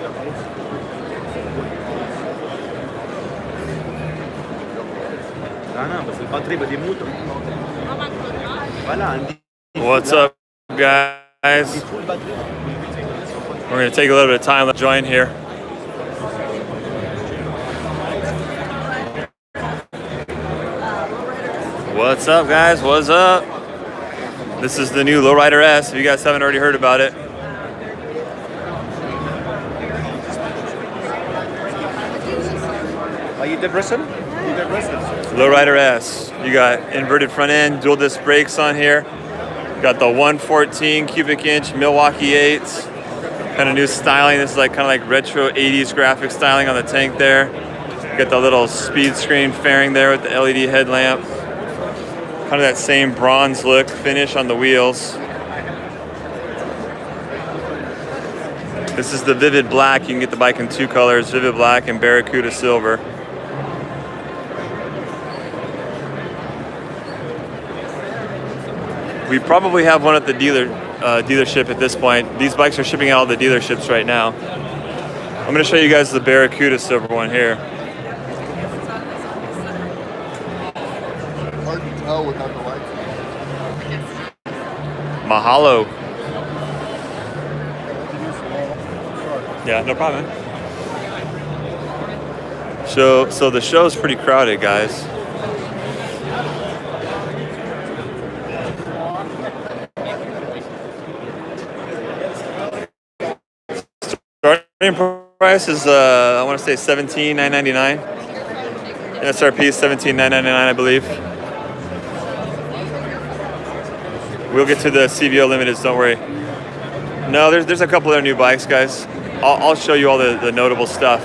What's up, guys? We're going to take a little bit of time to join here. What's up, guys? What's up? This is the new Lowrider S, if you guys haven't already heard about it. Lowrider S. You got inverted front end, dual disc brakes on here. Got the 114 cubic inch Milwaukee 8s. Kind of new styling. This is like kind of like retro 80s graphic styling on the tank there. Got the little speed screen fairing there with the LED headlamp. Kind of that same bronze look finish on the wheels. This is the Vivid Black. You can get the bike in two colors, Vivid Black and Barracuda Silver. We probably have one at the dealership at this point. These bikes are shipping out all the dealerships right now. I'm going to show you guys the Barracuda Silver one here. Hard to tell without the lights. Mahalo. Yeah, no problem. So the show's pretty crowded, guys. Starting price is I want to say $17,999. MSRP is $17,999, I believe. We'll get to the CVO limiteds, don't worry. No, there's a couple other new bikes, guys. I'll show you all the notable stuff.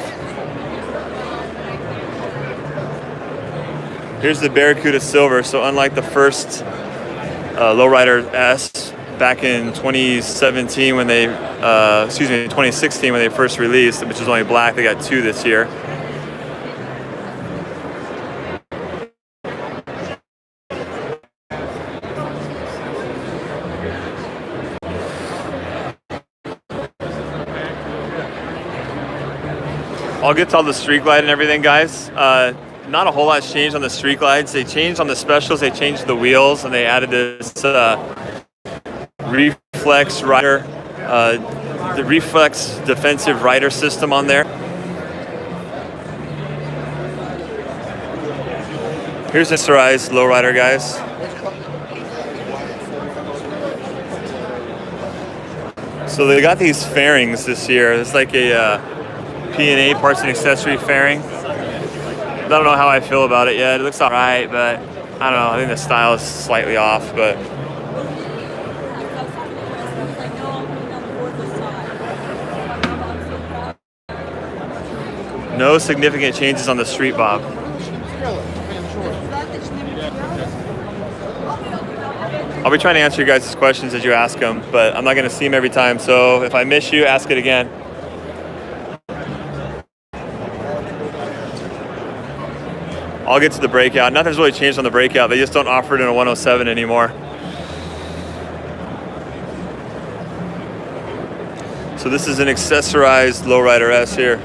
Here's the Barracuda Silver. So unlike the first Lowrider S back in 2017 when they, 2016 when they first released, which was only black, they got two this year. I'll get to all the street glide and everything, guys. Not a whole lot's changed on the street glides. They changed on the specials. They changed the wheels and they added this Reflex rider, the Reflex defensive rider system on there. Here's Accessorized Lowrider, guys. So they got these fairings this year. It's like a P&A parts and accessory fairing. I don't know how I feel about it yet. It looks all right, but I don't know. I think the style is slightly off, but no significant changes on the street bob. I'll be trying to answer you guys' questions as you ask them, but I'm not going to see them every time. So if I miss you, ask it again. I'll get to the Breakout. Nothing's really changed on the Breakout. They just don't offer it in a 107 anymore. So this is an accessorized Lowrider S here.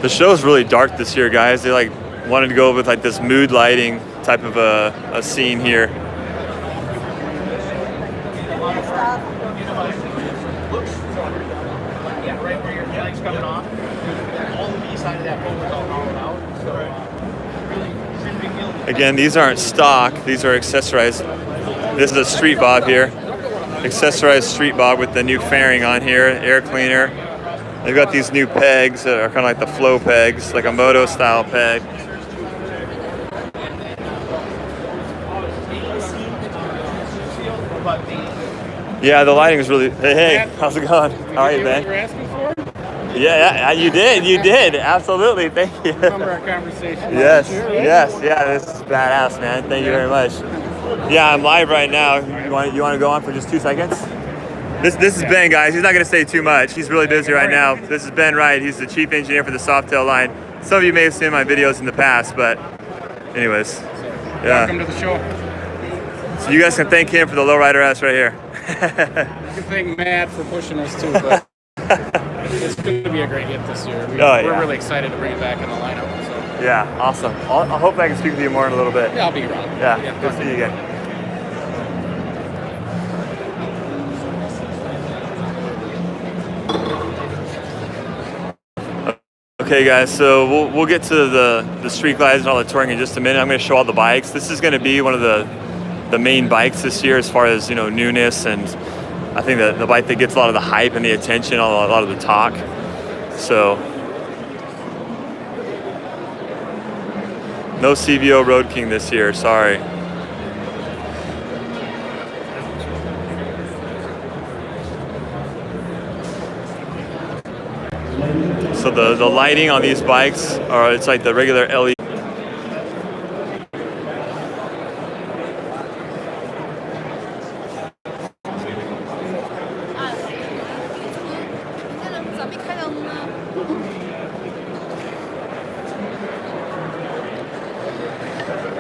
The show's really dark this year, guys. They like wanted to go with like this mood lighting type of a scene here. Again, these aren't stock, these are accessorized. This is a street bob here. Accessorized street bob with the new fairing on here, air cleaner. They've got these new pegs that are kind of like the flow pegs, like a moto style peg. Yeah, the lighting is really, hey, how's it going? How are you, Ben? Yeah, you did, absolutely, thank you. Remember our conversation? Yes, this is badass, man. Thank you very much. Yeah, I'm live right now. You want to go on for just 2 seconds? This is Ben, guys. He's not going to say too much. He's really busy right now. This is Ben Wright. He's the chief engineer for the Softail line. Some of you may have seen my videos in the past, but anyways, yeah. Welcome to the show. So you guys can thank him for the Lowrider S right here. You can thank Matt for pushing us too, but it's going to be a great hit this year. We're really excited to bring it back in the lineup. So. Yeah, awesome. I hope I can speak with you more in a little bit. Yeah, I'll be around. Yeah, good to see you again. Okay guys, so we'll get to the street glides and all the touring in just a minute. I'm going to show all the bikes. This is going to be one of the main bikes this year as far as, you know, newness, and I think that the bike that gets a lot of the hype and the attention, a lot of the talk. So no CVO Road King this year, sorry. So the lighting on these bikes it's like the regular LED.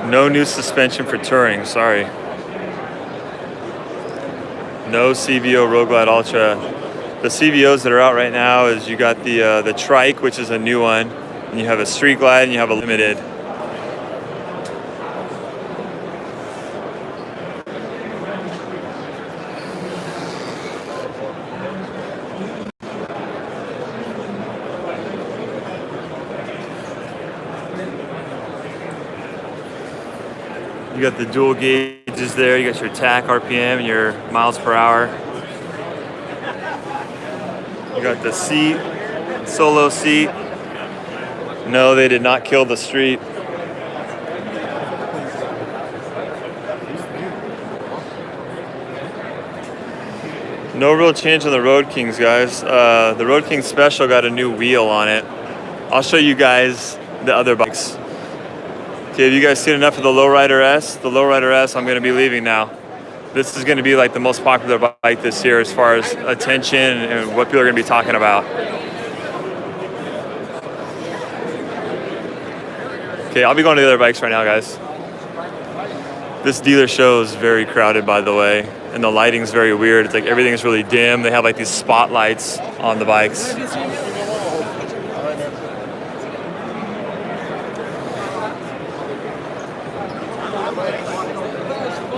No new suspension for touring, sorry. No CVO Road Glide Ultra. The CVOs that are out right now is you got the trike, which is a new one, and you have a street glide, and you have a limited. You got the dual gauges there, you got your TAC RPM and your miles per hour. You got the seat, solo seat. No, they did not kill the street. No real change on the Road Kings, guys. The Road King Special got a new wheel on it. I'll show you guys the other bikes. Okay, have you guys seen enough of the Lowrider S? The Lowrider S, I'm going to be leaving now. This is going to be like the most popular bike this year as far as attention and what people are going to be talking about. Okay, I'll be going to the other bikes right now, guys. This dealer show is very crowded, by the way, and the lighting's very weird. It's like everything's really dim. They have like these spotlights on the bikes.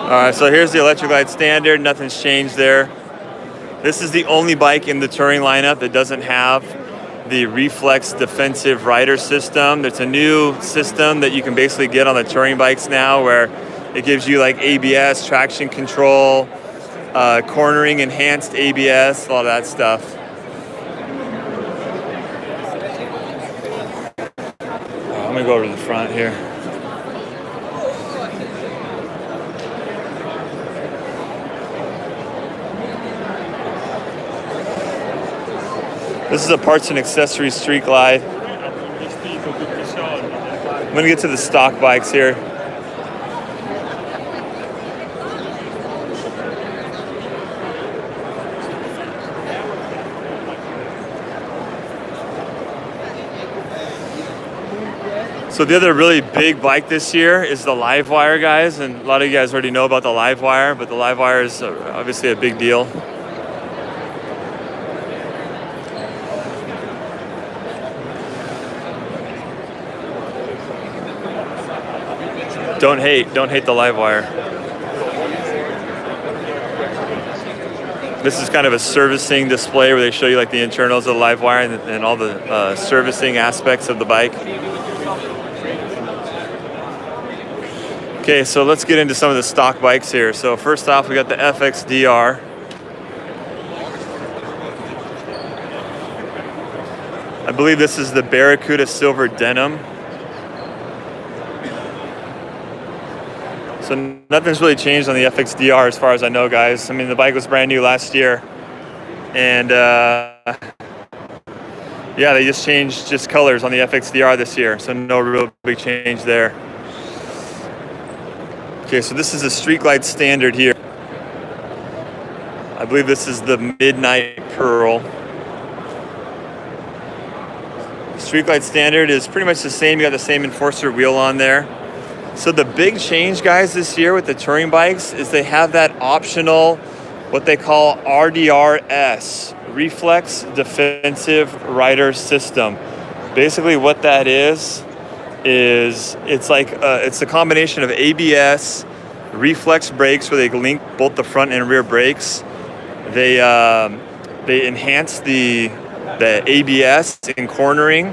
All right, so here's the Electra Glide Standard. Nothing's changed there. This is the only bike in the touring lineup that doesn't have the Reflex defensive rider system. It's a new system that you can basically get on the touring bikes now, where it gives you like ABS, traction control, cornering, enhanced ABS, all that stuff. I'm gonna go over to the front here. This is a parts and accessories street glide. I'm gonna get to the stock bikes here. So the other really big bike this year is the Livewire, guys, and a lot of you guys already know about the Livewire, but the Livewire is obviously a big deal. Don't hate the Livewire. This is kind of a servicing display where they show you like the internals of the Livewire and all the servicing aspects of the bike. Okay, so let's get into some of the stock bikes here. So first off, we got the FXDR. I believe this is the Barracuda Silver Denim. So nothing's really changed on the FXDR as far as I know, guys. I mean, the bike was brand new last year. And yeah, they just changed colors on the FXDR this year. So no real big change there. Okay, so this is a Street Glide Standard here. I believe this is the Midnight Pearl. Street Glide Standard is pretty much the same. You got the same Enforcer wheel on there. So the big change, guys, this year with the touring bikes is they have that optional, what they call RDRS, Reflex Defensive Rider System. Basically what that is it's like it's a combination of ABS, reflex brakes where they link both the front and rear brakes. They enhance the ABS in cornering,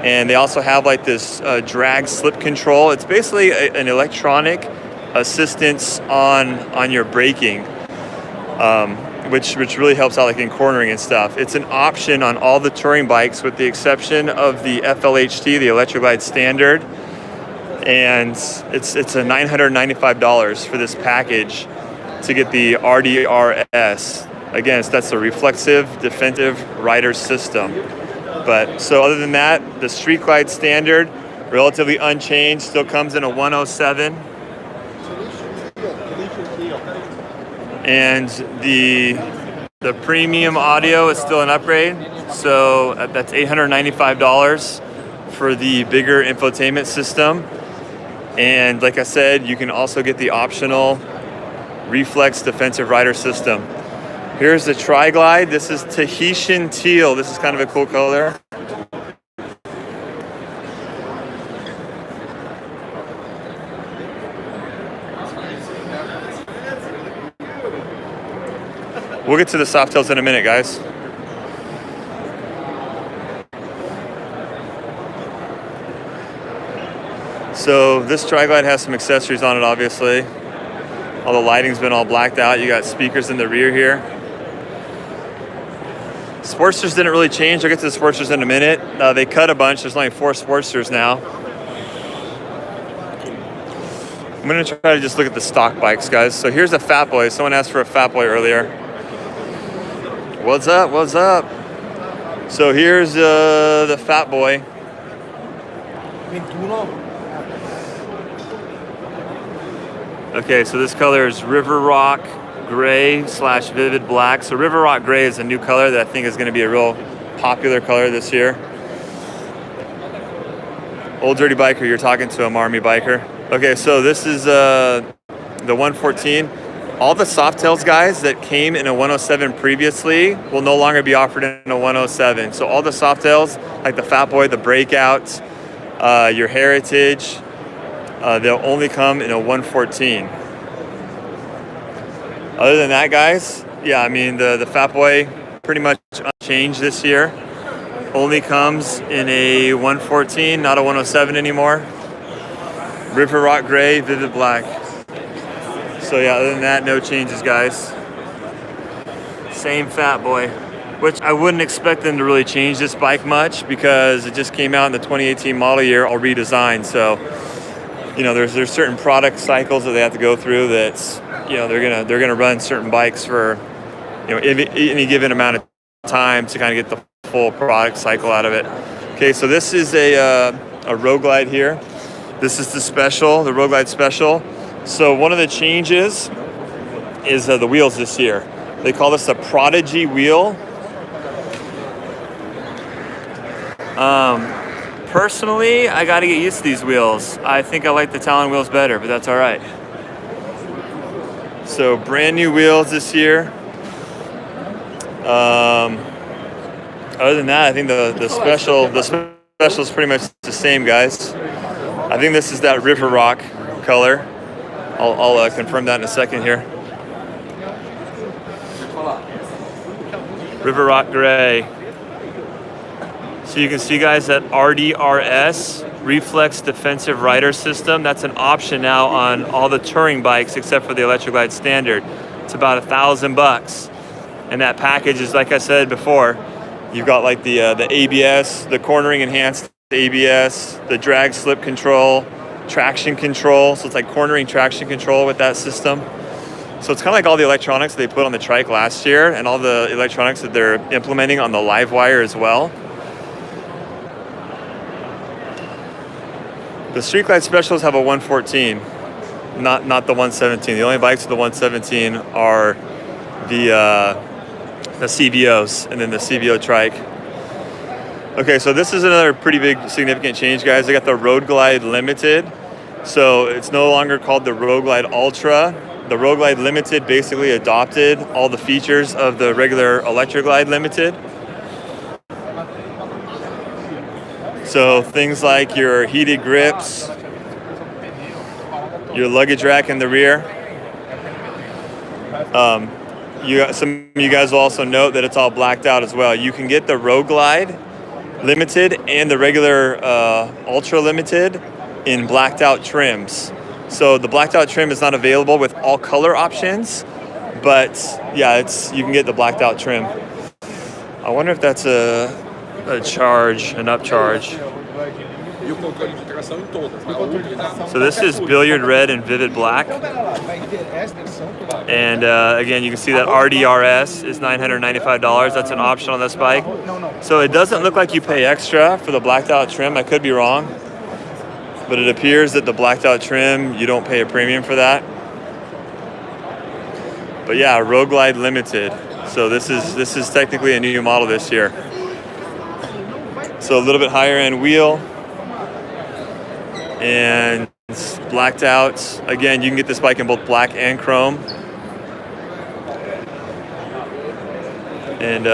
and they also have like this drag slip control. It's basically an electronic assistance on your braking, which really helps out like in cornering and stuff. It's an option on all the touring bikes with the exception of the FLHT, the Electra Glide Standard, and it's a $995 for this package to get the RDRS. Again, that's a reflexive defensive rider system. But so other than that, the Street Glide Standard, relatively unchanged, still comes in a 107. And the premium audio is still an upgrade, so that's $895 for the bigger infotainment system. And like I said, you can also get the optional Reflex Defensive Rider System. Here's the Tri-Glide. This is Tahitian Teal. This is kind of a cool color. We'll get to the Softails in a minute, guys. So this Tri-Glide has some accessories on it, obviously. All the lighting's been all blacked out. You got speakers in the rear here. Sportsters didn't really change. I'll get to the Sportsters in a minute. They cut a bunch. There's only 4 Sportsters now. I'm gonna try to just look at the stock bikes, guys. So here's a Fat Boy. Someone asked for a Fat Boy earlier. What's up? What's up? So here's the Fat Boy. Okay, so this color is River Rock Gray / Vivid Black. So River Rock Gray is a new color that I think is going to be a real popular color this year. Old Dirty Biker, you're talking to a Marmy biker. Okay, so this is the 114. All the Softails guys that came in a 107 previously will no longer be offered in a 107. So all the Softails, like the Fat Boy, the Breakout, your Heritage, they'll only come in a 114. Other than that, guys, yeah, I mean, the Fat Boy pretty much unchanged this year. Only comes in a 114, not a 107 anymore. River Rock Gray, Vivid Black. So yeah, other than that, no changes, guys. Same Fat Boy, which I wouldn't expect them to really change this bike much because it just came out in the 2018 model year, all redesigned. So, you know, there's certain product cycles that they have to go through. That's, you know, they're gonna run certain bikes for, you know, any given amount of time to kind of get the full product cycle out of it. Okay, so this is a Road Glide here. This is the special, the Road Glide Special. So one of the changes is the wheels this year. They call this a Prodigy wheel. Personally, I got to get used to these wheels. I think I like the Talon wheels better, but that's all right. So brand new wheels this year. Other than that, I think the special is pretty much the same, guys. I think this is that River Rock color. I'll confirm that in a second here. River Rock Gray. So you can see, guys, that RDRS, Reflex Defensive Rider System, that's an option now on all the touring bikes except for the Electra Glide Standard. It's about $1,000. And that package is, like I said before, you've got like the ABS, the cornering enhanced ABS, the drag slip control, traction control. So it's like cornering traction control with that system. So it's kind of like all the electronics they put on the trike last year and all the electronics that they're implementing on the Livewire as well. The Street Glide Specials have a 114, not the 117. The only bikes with the 117 are the CVOs and then the CVO trike. Okay, so this is another pretty big significant change, guys. They got the Road Glide Limited. So it's no longer called the Road Glide Ultra. The Road Glide Limited basically adopted all the features of the regular Electra Glide Limited. So things like your heated grips, your luggage rack in the rear. Some of you guys will also note that it's all blacked out as well. You can get the Road Glide Limited and the regular Ultra Limited in blacked out trims. So the blacked out trim is not available with all color options, but yeah, you can get the blacked out trim. I wonder if that's a charge, an upcharge. So this is billiard red and vivid black. And again, you can see that RDRS is $995. That's an option on this bike. So it doesn't look like you pay extra for the blacked out trim. I could be wrong. But it appears that the blacked out trim, you don't pay a premium for that. But yeah, Road Glide Limited. So this is technically a new model this year. So a little bit higher end wheel. And it's blacked out. Again, you can get this bike in both black and chrome. And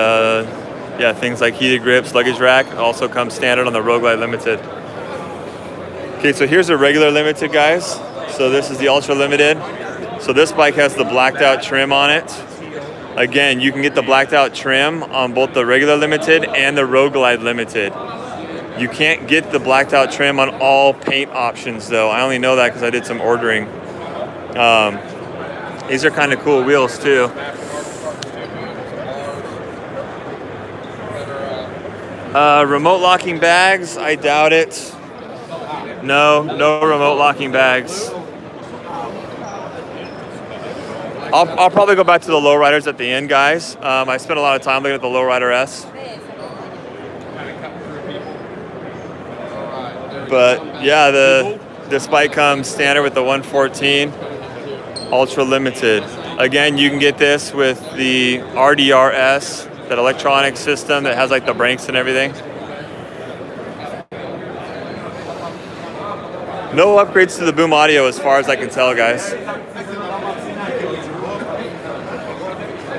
yeah, things like heated grips, luggage rack also come standard on the Road Glide Limited. Okay, so here's a regular Limited, guys. So this is the Ultra Limited. So this bike has the blacked out trim on it. Again, you can get the blacked out trim on both the regular Limited and the Road Glide Limited. You can't get the blacked out trim on all paint options though. I only know that because I did some ordering. These are kind of cool wheels too. Remote locking bags, I doubt it. No remote locking bags. I'll probably go back to the Lowriders at the end, guys. I spent a lot of time looking at the Lowrider S. But yeah, this bike comes standard with the 114 Ultra Limited. Again, you can get this with the RDRS, that electronic system that has like the brakes and everything. No upgrades to the boom audio as far as I can tell, guys.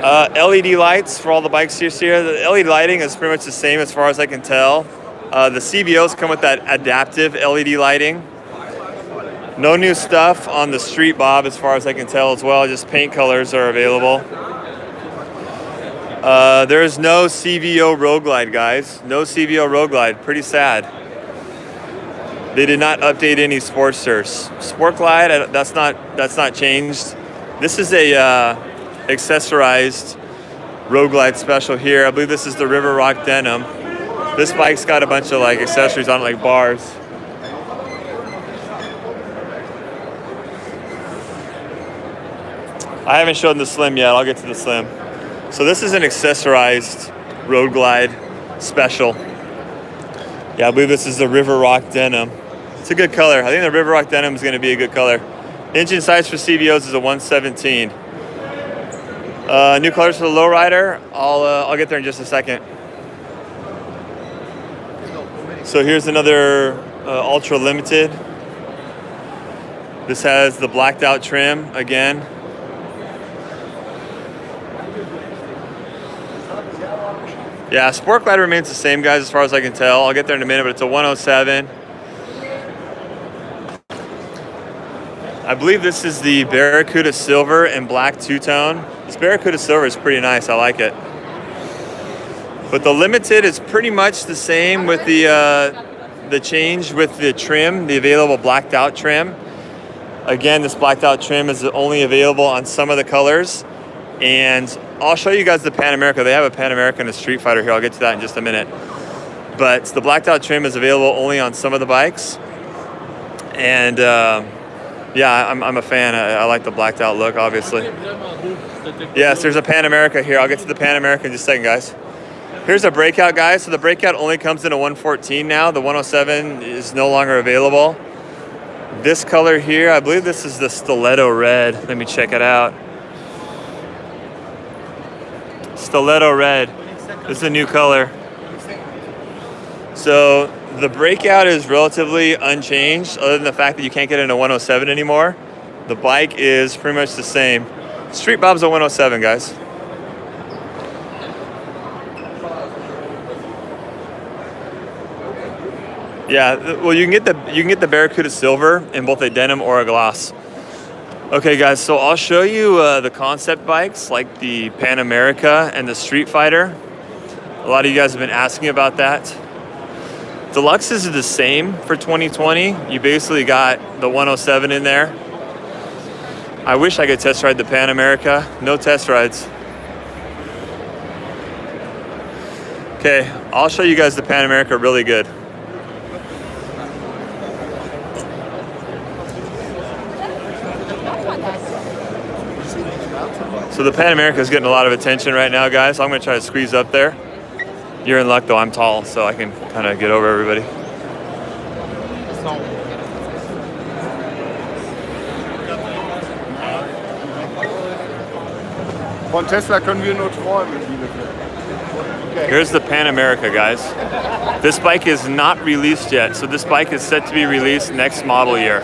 LED lights for all the bikes here. The LED lighting is pretty much the same as far as I can tell. The CVOs come with that adaptive LED lighting. No new stuff on the Street Bob as far as I can tell as well. Just paint colors are available. There's no CVO Road Glide, guys. No CVO Road Glide. Pretty sad. They did not update any Sportsters. Sport Glide, that's not changed. This is a accessorized Road Glide special here. I believe this is the River Rock Denim. This bike's got a bunch of like accessories on it, like bars. I haven't shown the Slim yet. I'll get to the Slim. So this is an accessorized Road Glide special. Yeah, I believe this is the River Rock Denim. It's a good color. I think the River Rock Denim is going to be a good color. Engine size for CVOs is a 117. New colors for the Lowrider. I'll get there in just a second. So here's another Ultra Limited. This has the blacked out trim again. Yeah, Sport Glide remains the same, guys, as far as I can tell. I'll get there in a minute, but it's a 107. I believe this is the Barracuda Silver and Black two-tone. This Barracuda Silver is pretty nice. I like it. But the Limited is pretty much the same with the change with the trim, the available blacked out trim. Again, this blacked out trim is only available on some of the colors. And I'll show you guys the Pan America. They have a Pan America and a Street Fighter here. I'll get to that in just a minute. But the blacked out trim is available only on some of the bikes. And yeah, I'm a fan. I like the blacked out look, obviously. Yes, there's a Pan America here. I'll get to the Pan America in just a second, guys. Here's a Breakout, guys. So the Breakout only comes in a 114 now. The 107 is no longer available. This color here, I believe this is the Stiletto Red. Let me check it out. Stiletto Red. This is a new color. So The Breakout is relatively unchanged, other than the fact that you can't get into 107 anymore. The bike is pretty much the same. Street Bob's a 107, guys. Yeah, well, you can get the Barracuda Silver in both a denim or a gloss. Okay, guys, so I'll show you the concept bikes like the Pan America and the Street Fighter. A lot of you guys have been asking about that. Deluxes are the same for 2020. You basically got the 107 in there. I wish I could test ride the Pan America. No test rides. Okay, I'll show you guys the Pan America really good. So the Pan America is getting a lot of attention right now, guys. So I'm gonna try to squeeze up there. You're in luck though, I'm tall, so I can kind of get over everybody. Von Tesla können wir nur träumen. Here's the Pan America, guys. This bike is not released yet, so this bike is set to be released next model year.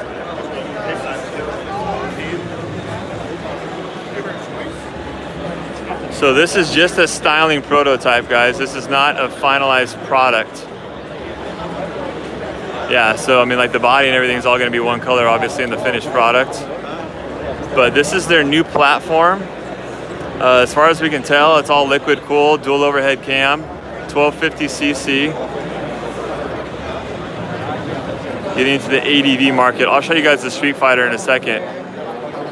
So this is just a styling prototype, guys. This is not a finalized product. Yeah, so I mean, like the body and everything is all gonna be one color, obviously, in the finished product. But this is their new platform. As far as we can tell, it's all liquid cooled, dual overhead cam, 1250cc. Getting into the ADV market. I'll show you guys the Street Fighter in a second.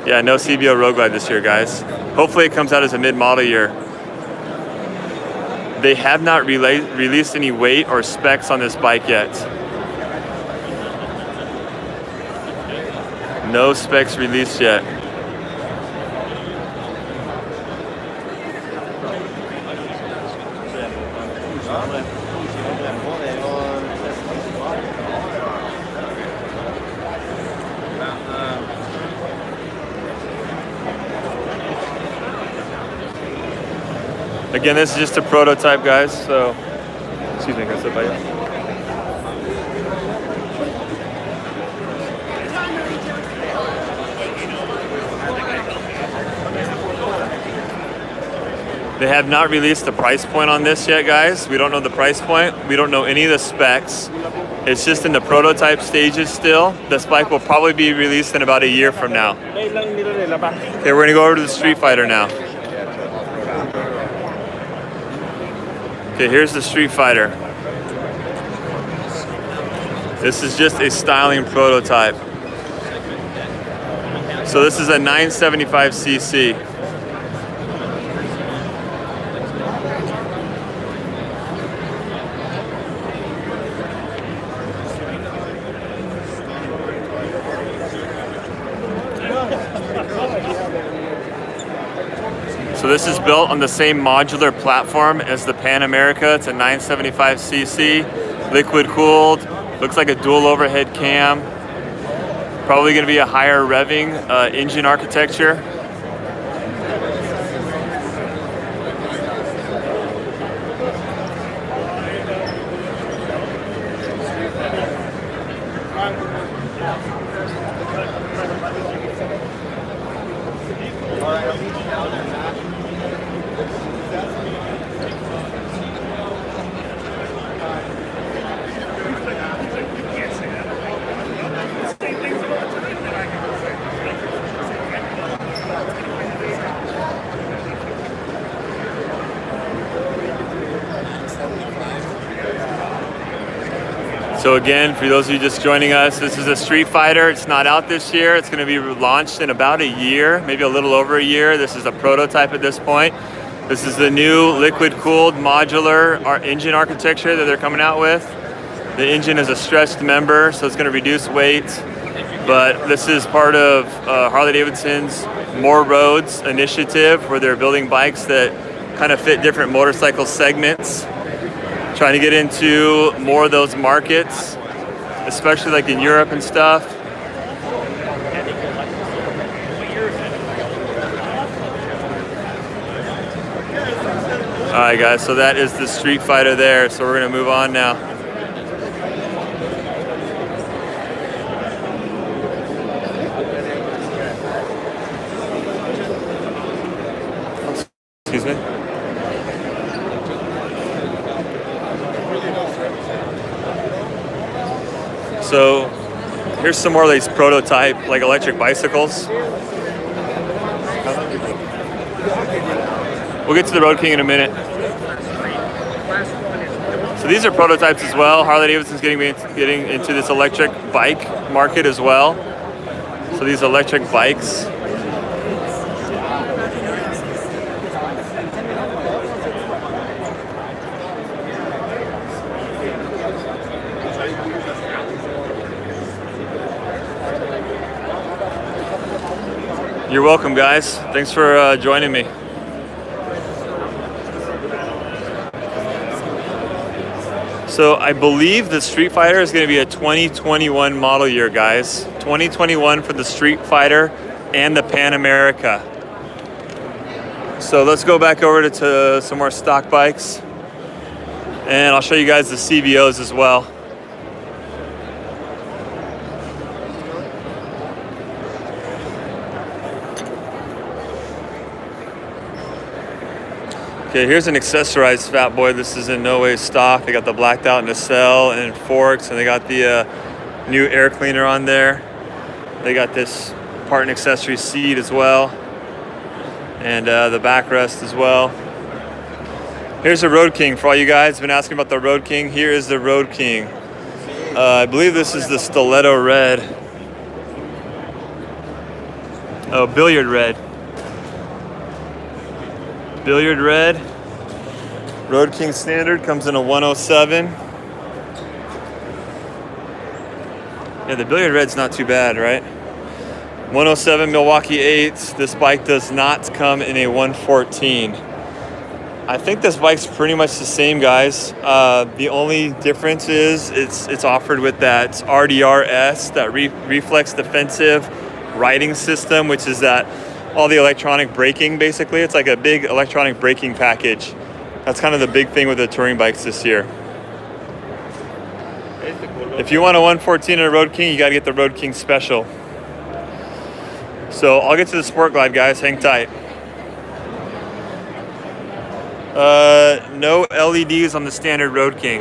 Yeah, no CBO Road Glide this year, guys. Hopefully it comes out as a mid-model year. They have not released any weight or specs on this bike yet. No specs released yet. Again, this is just a prototype, guys, so, excuse me, can I sit by you? They have not released the price point on this yet, guys. We don't know the price point. We don't know any of the specs. It's just in the prototype stages still. This bike will probably be released in about a year from now. Okay, we're gonna go over to the Street Fighter now. Okay, here's the Street Fighter. This is just a styling prototype. So this is a 975cc. So this is built on the same modular platform as the Pan America. It's a 975cc, liquid cooled, looks like a dual overhead cam. Probably gonna be a higher revving engine architecture. So again, for those of you just joining us, this is a Street Fighter. It's not out this year. It's going to be launched in about a year, maybe a little over a year. This is a prototype at this point. This is the new liquid-cooled modular engine architecture that they're coming out with. The engine is a stressed member, so it's going to reduce weight. But this is part of Harley-Davidson's More Roads initiative, where they're building bikes that kind of fit different motorcycle segments. Trying to get into more of those markets, especially like in Europe and stuff. All right, guys, so that is the Street Fighter there. So we're gonna move on now. excuse me. So here's some more of these prototype like electric bicycles. We'll get to the Road King in a minute. So these are prototypes as well. Harley-Davidson's getting into this electric bike market as well. So these electric bikes. You're welcome, guys. Thanks for joining me. So I believe the Street Fighter is going to be a 2021 model year, guys. 2021 for the Street Fighter and the Pan America. So let's go back over to some more stock bikes. And I'll show you guys the CVOs as well. Okay, here's an accessorized Fat Boy. This is in no way stock. They got the blacked out nacelle and forks, and they got the new air cleaner on there. They got this part and accessory seat as well, and the backrest as well. Here's the Road King. For all you guys been asking about the Road King, here is the Road King. I believe this is the Stiletto Red. Oh, Billiard Red. Billiard Red. Road King Standard comes in a 107. Yeah, the Billiard Red's not too bad, right? 107 Milwaukee 8s. This bike does not come in a 114. I think this bike's pretty much the same, guys. The only difference is it's offered with that RDRS, that Reflex defensive riding system, which is that all the electronic braking, basically. It's like a big electronic braking package. That's kind of the big thing with the touring bikes this year. If you want a 114 and a Road King, you gotta get the Road King Special. So I'll get to the Sport Glide, guys, hang tight. No LEDs on the standard Road King.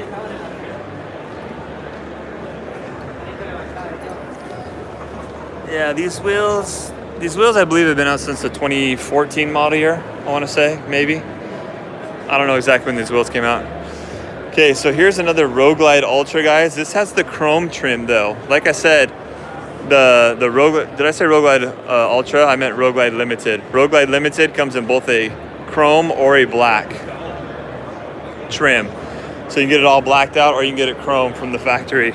Yeah, these wheels I believe have been out since the 2014 model year, I wanna say, maybe. I don't know exactly when these wheels came out. Okay, so here's another Road Glide Ultra, guys. This has the chrome trim though. Like I said, the Road, did I say Road Glide Ultra? I meant Road Glide Limited. Road Glide Limited comes in both a chrome or a black trim. So you can get it all blacked out or you can get it chrome from the factory.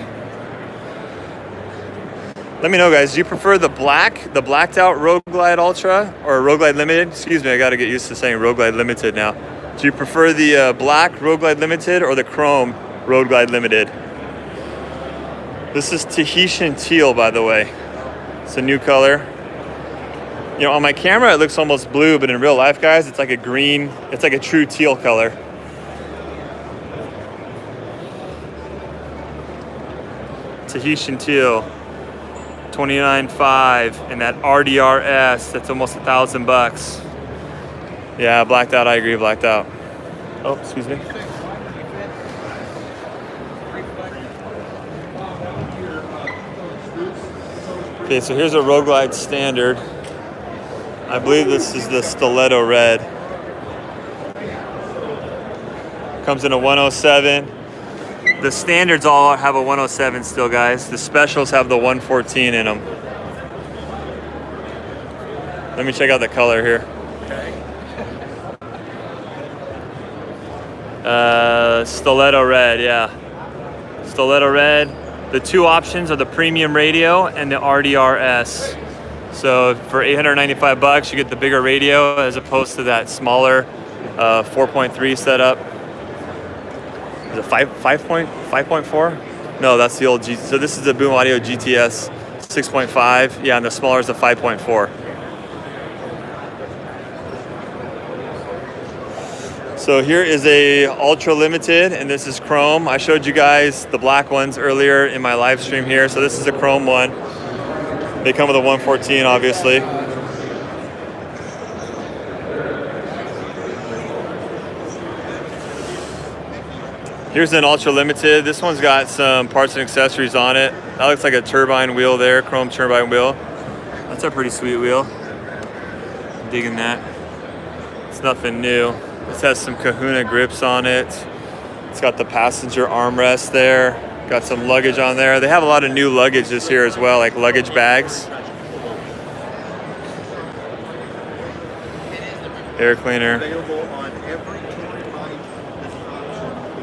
Let me know, guys, do you prefer the blacked out Road Glide Ultra or Road Glide Limited? Excuse me, I gotta get used to saying Road Glide Limited now. Do you prefer the black Road Glide Limited or the chrome Road Glide Limited? This is Tahitian teal, by the way. It's a new color. You know, on my camera, it looks almost blue, but in real life, guys, it's like a green, it's like a true teal color. Tahitian teal. 29.5, and that RDRS, that's almost $1,000. Yeah, blacked out, I agree, blacked out. Oh, excuse me. Okay, so here's a Road Glide Standard. I believe this is the Stiletto Red. Comes in a 107. The standards all have a 107 still, guys. The specials have the 114 in them. Let me check out the color here. Stiletto Red, yeah. Stiletto Red. The two options are the premium radio and the RDRS. So for $895, you get the bigger radio as opposed to that smaller 4.3 setup. Is it 5.4? No, that's the old G. So this is the Boom Audio GTS 6.5. Yeah, and the smaller is the 5.4. So here is a Ultra Limited, and this is chrome. I showed you guys the black ones earlier in my live stream here. So this is a chrome one. They come with a 114, obviously. Here's an Ultra Limited. This one's got some parts and accessories on it. That looks like a turbine wheel there, chrome turbine wheel. That's a pretty sweet wheel. I'm digging that. It's nothing new. This has some Kahuna grips on it. It's got the passenger armrest there. Got some luggage on there. They have a lot of new luggage this year as well, like luggage bags. Air cleaner. Available on every touring bike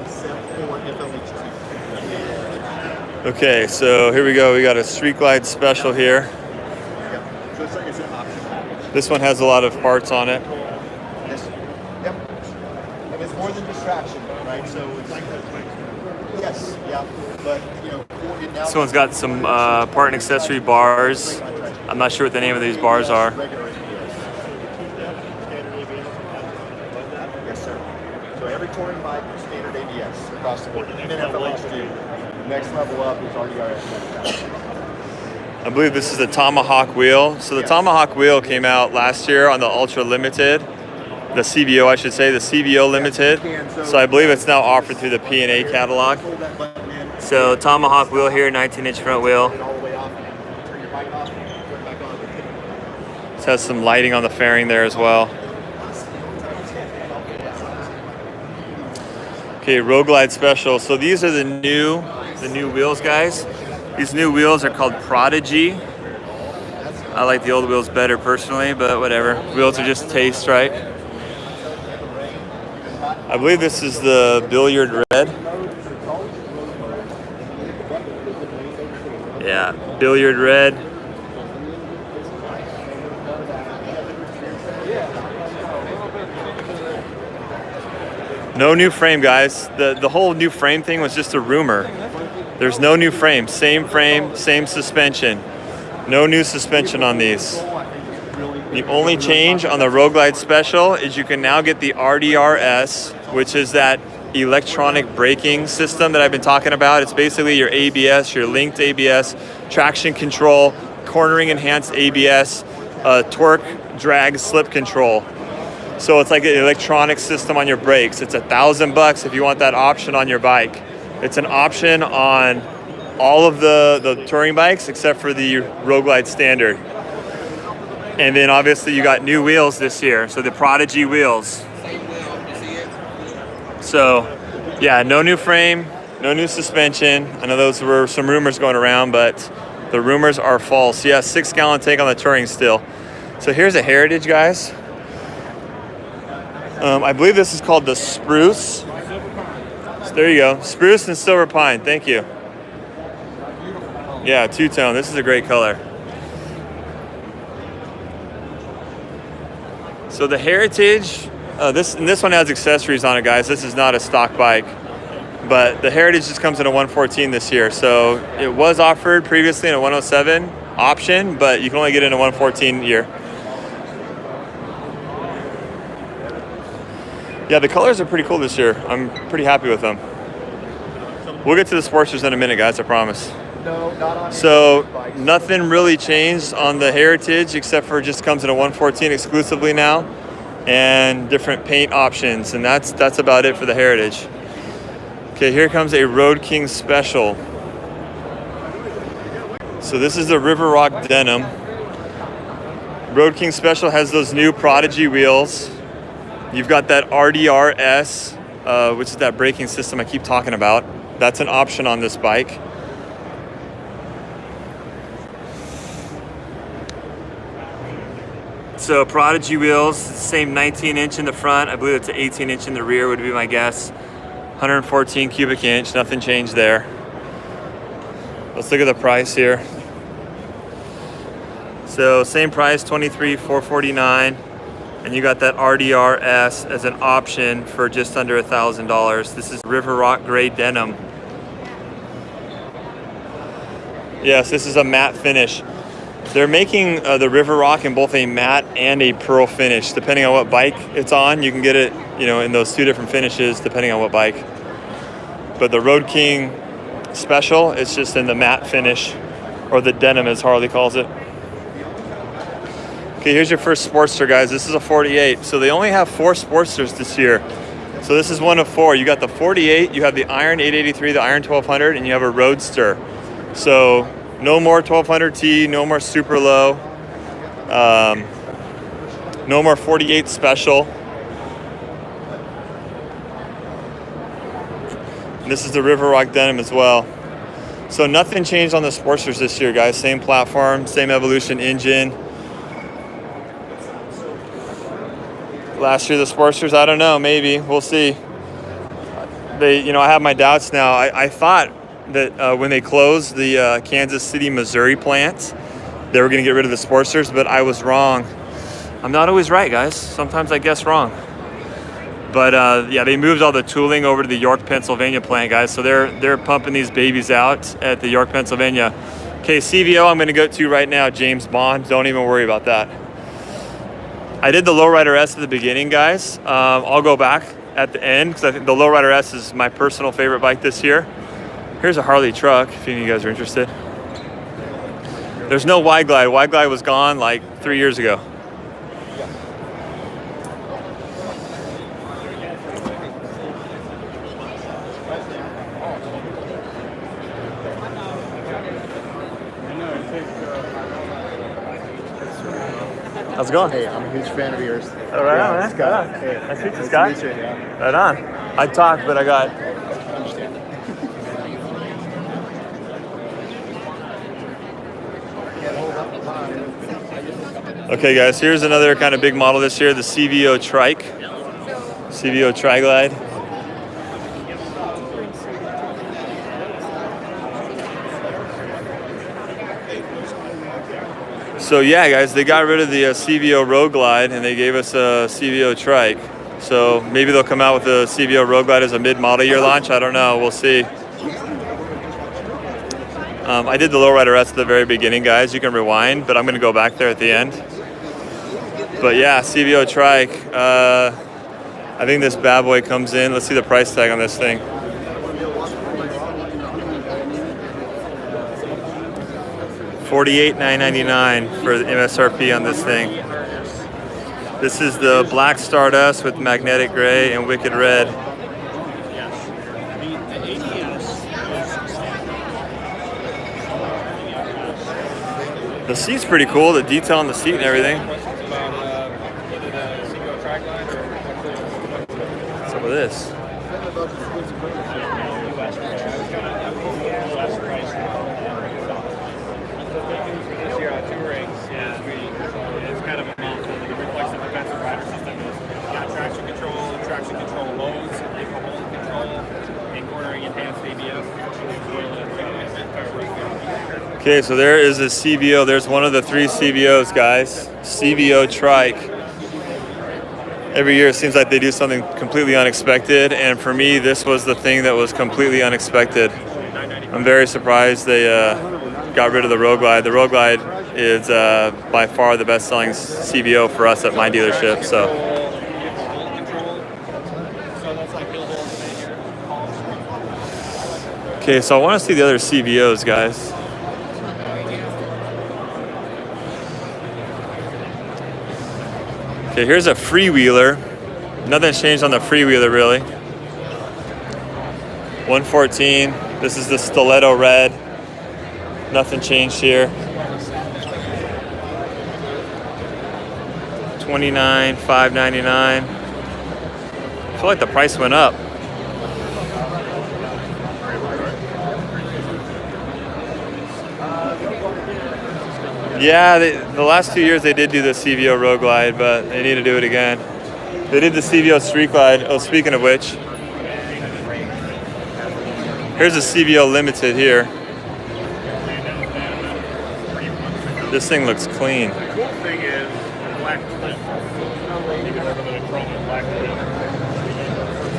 except for FLH2. Okay, so here we go. We got a Street Glide Special here. Yeah. So it's an option package. This one has a lot of parts on it. Yes. Yep. And it's more than distraction, right? So it's like yes, yeah. But you know, this one's got some part and accessory bars. I'm not sure what the name of these bars are. So every touring bike is standard ABS across the board. Even FLH2. Next level up is RDRS. I believe this is the Tomahawk wheel. So the Tomahawk wheel came out last year on the Ultra Limited. The CVO, I should say, the CVO Limited. So I believe it's now offered through the P&A catalog. So Tomahawk wheel here, 19-inch front wheel. This has some lighting on the fairing there as well. Okay, Road Glide Special. So these are the new wheels, guys. These new wheels are called Prodigy. I like the old wheels better personally, but whatever. Wheels are just taste, right? I believe this is the Billiard Red. Yeah, Billiard Red. No new frame, guys. The whole new frame thing was just a rumor. There's no new frame, same suspension. No new suspension on these. The only change on the Road Glide Special is you can now get the RDRS, which is that electronic braking system that I've been talking about. It's basically your ABS, your linked ABS, traction control, cornering enhanced ABS, torque, drag, slip control. So it's like an electronic system on your brakes. It's $1,000 if you want that option on your bike. It's an option on all of the touring bikes except for the Road Glide Standard. And then obviously you got new wheels this year, so the Prodigy wheels. So yeah, no new frame, no new suspension. I know those were some rumors going around, but the rumors are false. Yeah, 6-gallon tank on the Touring still. So here's a Heritage, guys. I believe this is called the Spruce. So there you go, Spruce and Silver Pine, thank you. Yeah, two-tone, this is a great color. So the Heritage, this one has accessories on it, guys. This is not a stock bike, but the Heritage just comes in a 114 this year. So it was offered previously in a 107 option, but you can only get it in a 114 year. Yeah, the colors are pretty cool this year. I'm pretty happy with them. We'll get to the Sportsters in a minute, guys, I promise. No, not on. So nothing really changed on the Heritage except for just comes in a 114 exclusively now, and different paint options, and that's about it for the Heritage. Okay, here comes a Road King Special. So this is the River Rock Denim. Road King Special has those new Prodigy wheels. You've got that RDRS, which is that braking system I keep talking about. That's an option on this bike. So Prodigy wheels, same 19-inch in the front. I believe it's an 18-inch in the rear would be my guess. 114 cubic inch, nothing changed there. Let's look at the price here. So same price, $23,449. And you got that RDRS as an option for just under $1,000. This is River Rock Gray Denim. Yes, this is a matte finish. They're making the River Rock in both a matte and a pearl finish. Depending on what bike it's on, you can get it, in those two different finishes depending on what bike. But the Road King Special, it's just in the matte finish, or the denim as Harley calls it. Okay, here's your first Sportster, guys. This is a 48. So they only have 4 Sportsters this year. So this is one of four. You got the 48, you have the Iron 883, the Iron 1200, and you have a Roadster. So no more 1200T, no more super low, no more 48 special. And this is the River Rock denim as well. So nothing changed on the Sportsters this year, guys. Same platform, same Evolution engine. Last year the Sportsters, I don't know, maybe we'll see. They, I have my doubts now. I thought that when they closed the Kansas City, Missouri plant, they were going to get rid of the Sportsters, but I was wrong. I'm not always right, guys. Sometimes I guess wrong. But yeah, they moved all the tooling over to the York, Pennsylvania plant, guys. So they're pumping these babies out at the York, Pennsylvania. Okay, CVO I'm going to go to right now, James Bond. Don't even worry about that. I did the Lowrider S at the beginning, guys. I'll go back at the end because I think the Lowrider S is my personal favorite bike this year. Here's a Harley truck if any of you guys are interested. There's no Wide Glide. Wide Glide was gone like 3 years ago. How's it going? Hey, I'm a huge fan of yours. All right, yeah, on, man. Scott. Yeah. Hey, Nice to meet you, nice Scott. to meet you, yeah. Right on. I talked, but I got... Okay, guys, here's another kind of big model this year, the CVO Trike. CVO Tri-Glide. So yeah, guys, they got rid of the CVO Road Glide and they gave us a CVO Trike. So maybe they'll come out with the CVO Road Glide as a mid-model year launch. I don't know. We'll see. I did the Lowrider S at the very beginning, guys. You can rewind, but I'm going to go back there at the end. But yeah, CVO Trike. I think this bad boy comes in. Let's see the price tag on this thing. $48,999 for the MSRP on this thing. This is the Black Stardust with magnetic gray and wicked red. The seat's pretty cool, the detail on the seat and everything. What's up with this? It's kind of a mouthful. The Reflex and defensive rider system is got traction control modes, hold control, and cornering enhanced ABS. Okay, so there is a CVO. There's one of the three CVOs, guys. CVO Trike. Every year it seems like they do something completely unexpected, and for me, this was the thing that was completely unexpected. I'm very surprised they got rid of the Road Glide. The Road Glide is by far the best-selling CVO for us at my dealership. So. Okay, so I want to see the other CVOs, guys. Okay, here's a freewheeler. Nothing's changed on the freewheeler, really. 114. This is the Stiletto Red. Nothing changed here. $29,599. I feel like the price went up. Yeah, the last 2 years they did do the CVO Road Glide, but they need to do it again. They did the CVO Street Glide. Oh, speaking of which, here's a CVO Limited here. This thing looks clean. The cool thing is black trim.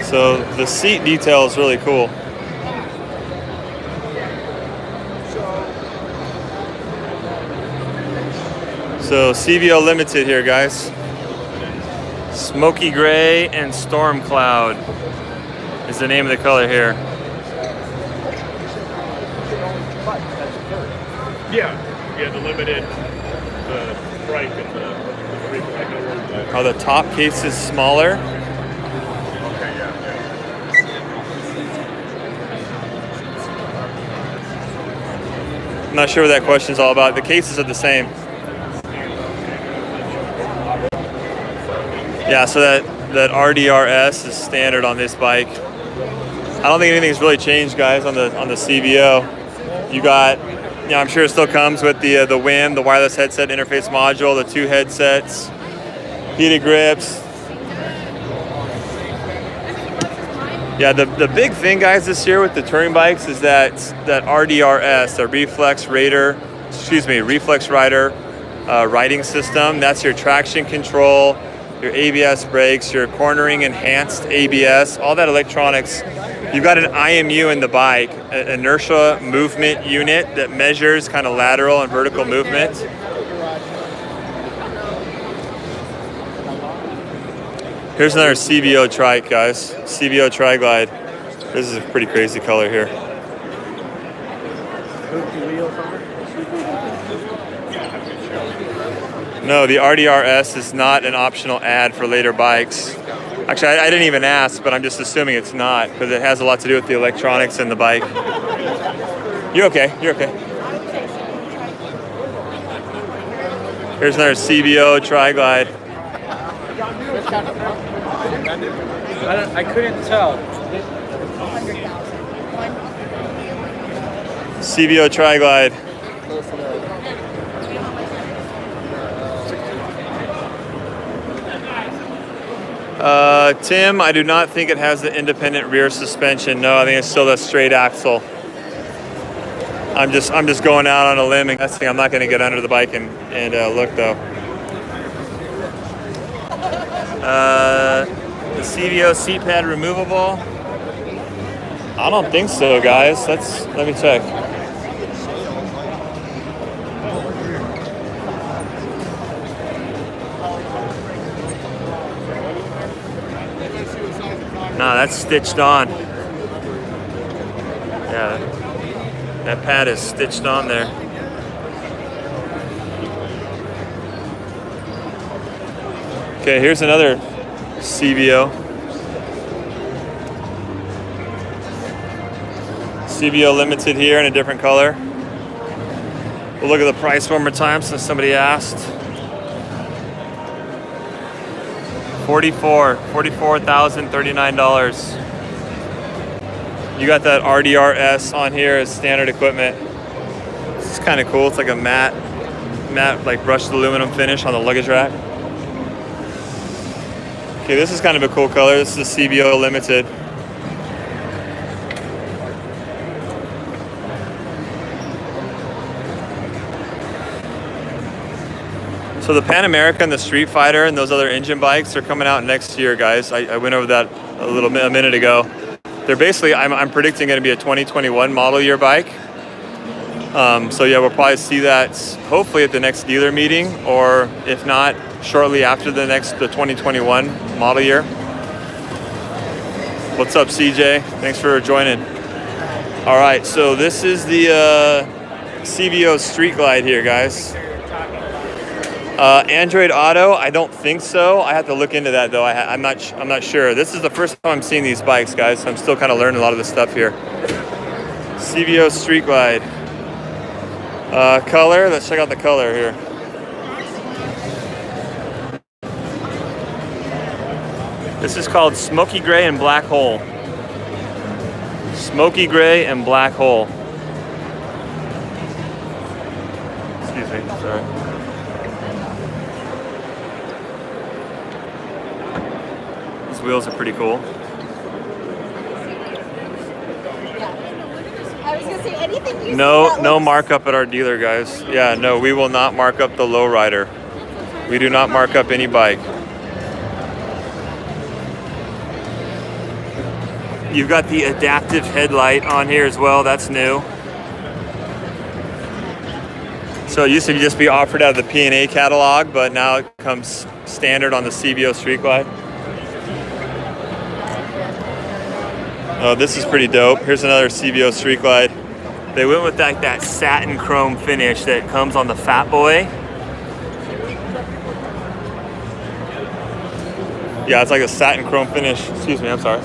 So the seat detail is really cool. So CVO Limited here, guys. Smoky Gray and Storm Cloud is the name of the color here. Yeah, the limited, the trike and the Are the top cases smaller? Okay, yeah. I'm not sure what that question's all about. The cases are the same. Yeah, so that RDRS is standard on this bike. I don't think anything's really changed, guys, on the CVO. You got, you know, I'm sure it still comes with the WIM, the wireless headset interface module, the 2 headsets, heated grips. Yeah, the big thing, guys, this year with the touring bikes is that RDRS, the Reflex Rider riding system. That's your traction control, your ABS brakes, your cornering enhanced ABS, all that electronics. You've got an IMU in the bike, an inertia movement unit that measures kind of lateral and vertical movement. Here's another CVO trike, guys. CVO Tri-Glide. This is a pretty crazy color here. No, the RDRS is not an optional ad for later bikes. Actually, I didn't even ask, but I'm just assuming it's not because it has a lot to do with the electronics in the bike. You're okay, you're okay. Here's another CVO Tri-Glide. I couldn't tell. CVO Tri-Glide. Tim, I do not think it has the independent rear suspension. No, I think it's still the straight axle. I'm just going out on a limb and guessing. I'm not going to get under the bike and look though. The CVO seat pad removable. I don't think so, guys. Let me check. No, that's stitched on. Yeah, that pad is stitched on there. Okay, here's another CVO. CVO Limited here in a different color. We'll look at the price one more time since somebody asked. $44,039. You got that RDRS on here as standard equipment. This is kind of cool. It's like a matte like brushed aluminum finish on the luggage rack. Okay, this is kind of a cool color. This is a CVO Limited. So the Pan America and the Street Fighter and those other engine bikes are coming out next year, guys. I went over that a minute ago. They're basically, I'm predicting going to be a 2021 model year bike. So yeah, we'll probably see that hopefully at the next dealer meeting, or if not, shortly after the 2021 model year. What's up, CJ? Thanks for joining. All right, so this is the CVO Street Glide here, guys. Android Auto, I don't think so. I have to look into that though. I'm not sure. This is the first time I'm seeing these bikes, guys. So I'm still kind of learning a lot of this stuff here. CVO Street Glide. Color, let's check out the color here. This is called Smoky Gray and Black Hole. Smoky Gray and Black Hole. Excuse me, sorry. Wheels are pretty cool. I was gonna say anything. No markup at our dealer, guys. Yeah, no, we will not mark up the Lowrider. We do not mark up any bike. You've got the adaptive headlight on here as well. That's new. So it used to just be offered out of the P&A catalog, but now it comes standard on the CVO Street Glide. Oh, this is pretty dope. Here's another CVO Street Glide. They went with that satin chrome finish that comes on the Fat Boy. Yeah, it's like a satin chrome finish. Excuse me, I'm sorry.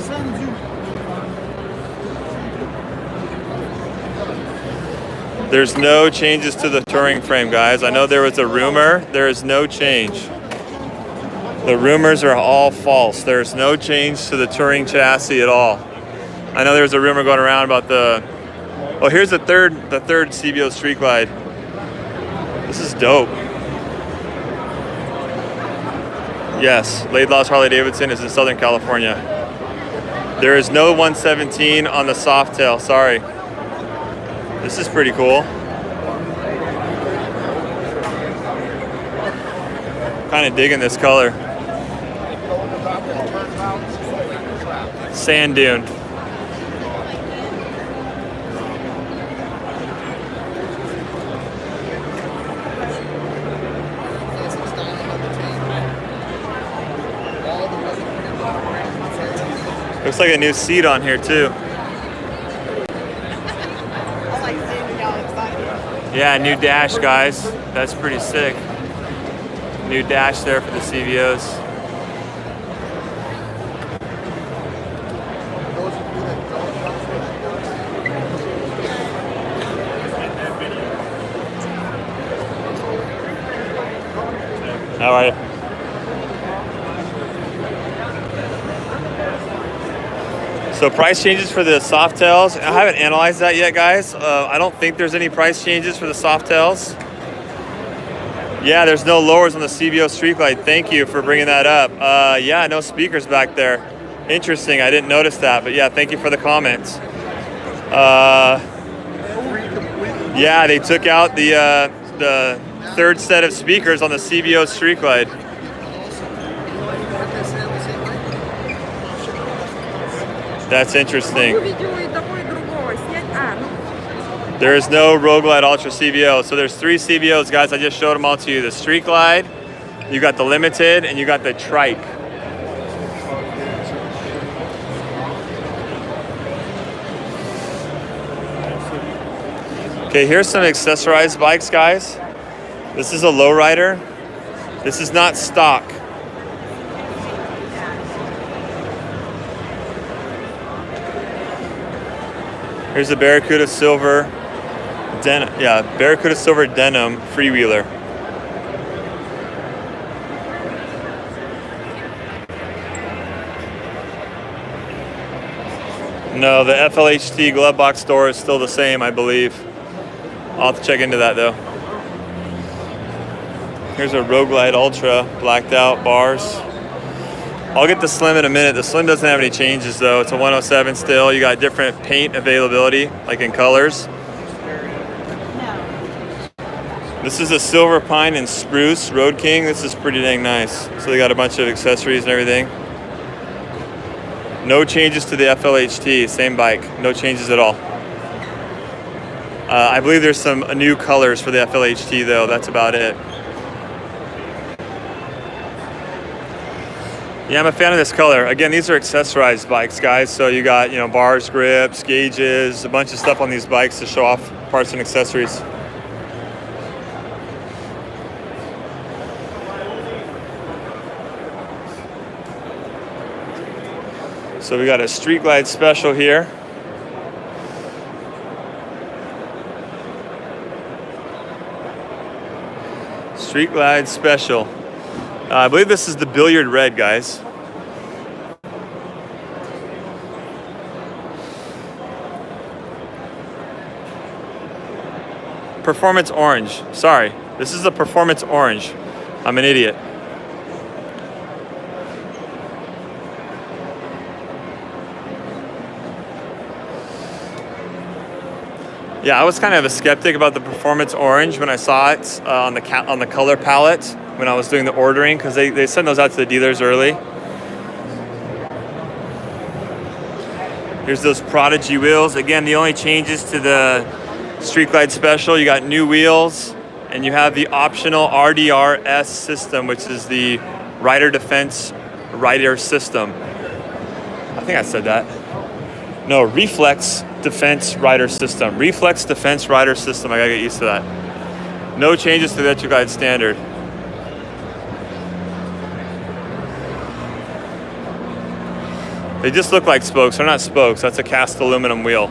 There's no changes to the Touring frame, guys. I know there was a rumor. There is no change. The rumors are all false. There's no change to the Touring chassis at all. I know there's a rumor going around about the... Oh, here's the third CBO Street Glide. This is dope. Yes, Laidlaw's Harley-Davidson is in Southern California. There is no 117 on the Softail, sorry. This is pretty cool. Kind of digging this color. Sand dune. Looks like a new seat on here too. Yeah, new dash, guys. That's pretty sick. New dash there for the CVOs. How are you? So price changes for the Softails. I haven't analyzed that yet, guys. I don't think there's any price changes for the Softails. Yeah, there's no lowers on the CBO Street Glide. Thank you for bringing that up. Yeah, no speakers back there. Interesting, I didn't notice that, but yeah, thank you for the comments. Yeah, they took out the third set of speakers on the CBO Street Glide. That's interesting. There is no Road Glide Ultra CBO. So there's 3 CBOs, guys. I just showed them all to you. The Street Glide, you got the Limited, and you got the Trike. Okay, here's some accessorized bikes, guys. This is a Lowrider. This is not stock. Here's the Barracuda Silver denim. Yeah, Barracuda Silver denim freewheeler. No, the FLHT glove box door is still the same, I believe. I'll have to check into that though. Here's a Road Glide Ultra blacked out bars. I'll get the Slim in a minute. The Slim doesn't have any changes though. It's a 107 still. You got different paint availability, like in colors. This is a Silver Pine and Spruce Road King. This is pretty dang nice. So they got a bunch of accessories and everything. No changes to the FLHT, same bike. No changes at all. I believe there's some new colors for the FLHT though. That's about it. Yeah, I'm a fan of this color. Again, these are accessorized bikes, guys. So you got, you know, bars, grips, gauges, a bunch of stuff on these bikes to show off parts and accessories. So we got a Street Glide Special here. Street Glide Special. I believe this is the Billiard Red, guys. Performance Orange. Sorry, this is the Performance Orange. I'm an idiot. Yeah, I was kind of a skeptic about the Performance Orange when I saw it on the color palette when I was doing the ordering, because they send those out to the dealers early. Here's those Prodigy wheels. Again, the only changes to the Street Glide Special, you got new wheels, and you have the optional RDRS system, which is the Rider Defense Rider System. I think I said that. No, Reflex Defense Rider System. Reflex Defense Rider System. I gotta get used to that. No changes to the Electra Glide standard. They just look like spokes. They're not spokes. That's a cast aluminum wheel.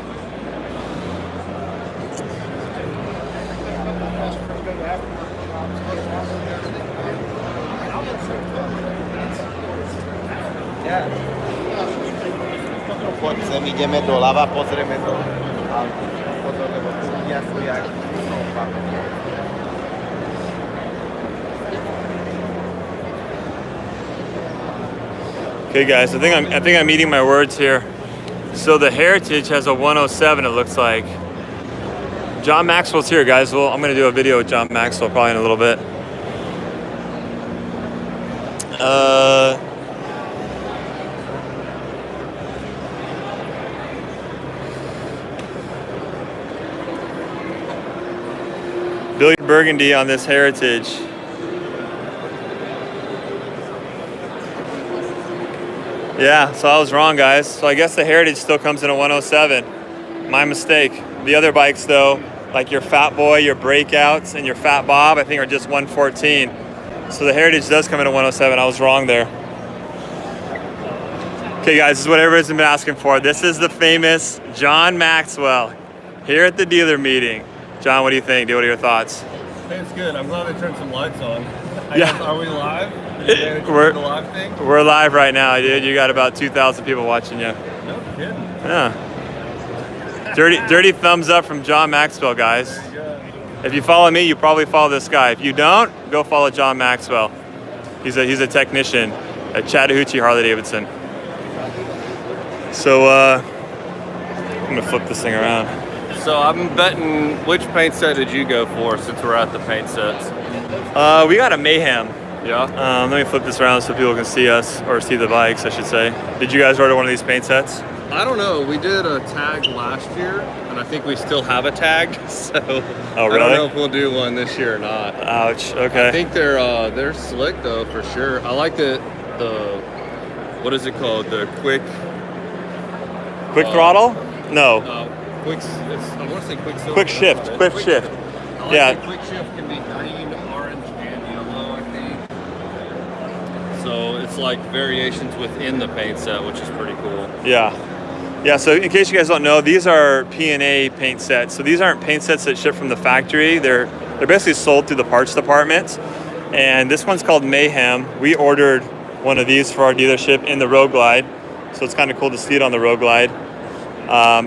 Idziemy do lawa, pozrieme to. Pozor, lebo ľudia sú jak Okay, guys, I think I'm eating my words here. So the Heritage has a 107, it looks like. John Maxwell's here, guys. Well, I'm gonna do a video with John Maxwell probably in a little bit. Billiard Burgundy on this Heritage. Yeah, so I was wrong, guys. So I guess the Heritage still comes in a 107. My mistake. The other bikes, though, like your Fat Boy, your Breakouts, and your Fat Bob, I think are just 114. So the Heritage does come in a 107. I was wrong there. Okay, guys, this is what everybody's been asking for. This is the famous John Maxwell here at the dealer meeting. John, what do you think? What are your thoughts? I think it's good. I'm glad they turned some lights on. Yeah. Are we live? We're, the live thing? We're live right now, dude. You got about 2,000 people watching you. No kidding. Yeah. Dirty thumbs up from John Maxwell, guys. If you follow me, you probably follow this guy. If you don't, go follow John Maxwell. He's a technician at Chattahoochee Harley-Davidson. So I'm gonna flip this thing around. So I'm betting, which paint set did you go for since we're at the paint sets? We got a Mayhem. Yeah? Let me flip this around so people can see us, or see the bikes, I should say. Did you guys order one of these paint sets? I don't know. We did a tag last year, and I think we still have a tag. So oh, really? I don't know if we'll do one this year or not. Ouch. Okay. I think they're slick though, for sure. I like the what is it called? The quick throttle? No. I want to say quick silver. Quick shift. Quick shift. I like Yeah. the quick shift can be green, orange, and yellow, I think. So it's like variations within the paint set, which is pretty cool. Yeah. Yeah, so in case you guys don't know, these are P&A paint sets. So these aren't paint sets that ship from the factory. They're basically sold through the parts department. And this one's called Mayhem. We ordered one of these for our dealership in the Road Glide. So it's kind of cool to see it on the Road Glide.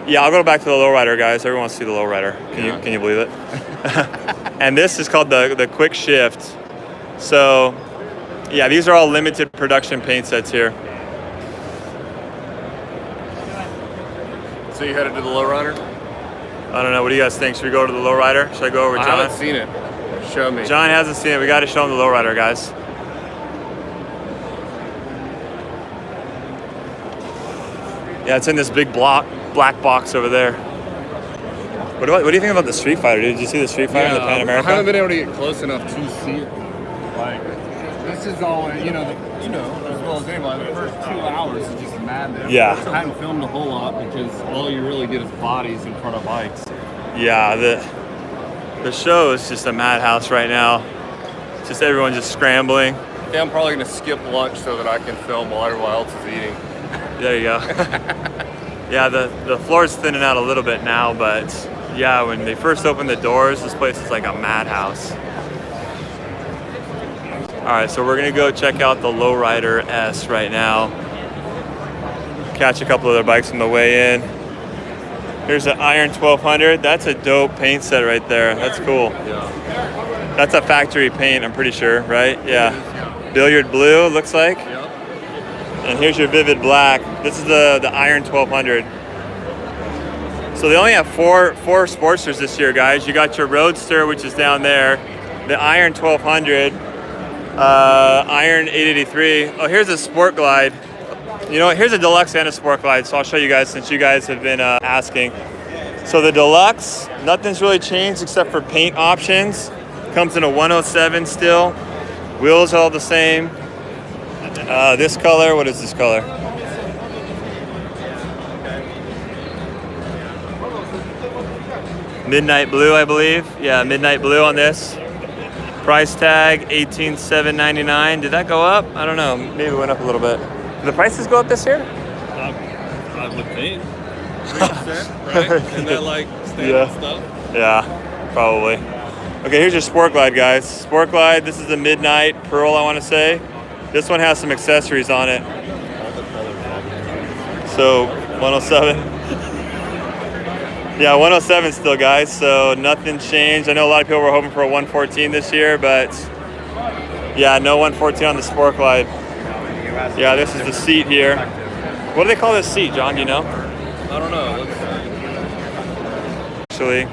Yeah, I'll go back to the Lowrider, guys. Everyone wants to see the Lowrider. Can you believe it? And this is called the Quick Shift. So yeah, these are all limited production paint sets here. So you headed to the Lowrider? I don't know. What do you guys think? Should we go to the Lowrider? Should I go over John? I haven't seen it. Show me. John hasn't seen it. We got to show him the Lowrider, guys. Yeah, it's in this big black box over there. What do you think about the Street Fighter, dude? Did you see the Street Fighter in the Pan America? I haven't been able to get close enough to see it. Like, this is all, you know, as well as anybody, the first 2 hours is just madness. Yeah. I haven't filmed a whole lot because all you really get is bodies in front of bikes. Yeah, the show is just a madhouse right now. Just everyone just scrambling. Yeah, I'm probably going to skip lunch so that I can film while everyone else is eating. There you go. Yeah, the floor's thinning out a little bit now, but yeah, when they first opened the doors, this place is like a madhouse. All right, so we're gonna go check out the Lowrider S right now. Catch a couple other bikes on the way in. Here's the Iron 1200. That's a dope paint set right there. That's cool. Yeah. That's a factory paint, I'm pretty sure, right? Yeah. Billiard blue, looks like. Yep. And here's your vivid black. This is the Iron 1200. So they only have four Sportsters this year, guys. You got your Roadster, which is down there, the Iron 1200, Iron 883. Oh, here's a Sport Glide. You know what? Here's a Deluxe and a Sport Glide. So I'll show you guys since you guys have been asking. So the Deluxe, nothing's really changed except for paint options. Comes in a 107 still. Wheels all the same. This color, what is this color? Midnight blue, I believe. Yeah, midnight blue on this. Price tag $18,799. Did that go up? I don't know. Maybe it went up a little bit. Did the prices go up this year? I would think. 3%, right? Isn't that like standard stuff? Yeah, probably. Okay, here's your Sport Glide, guys. Sport Glide, this is the Midnight Pearl, I want to say. This one has some accessories on it. So 107. Yeah, 107 still, guys. So nothing changed. I know a lot of people were hoping for a 114 this year, but yeah, no 114 on the Sport Glide. Yeah, this is the seat here. What do they call this seat, John? Do you know? I don't know. Let's see. Actually.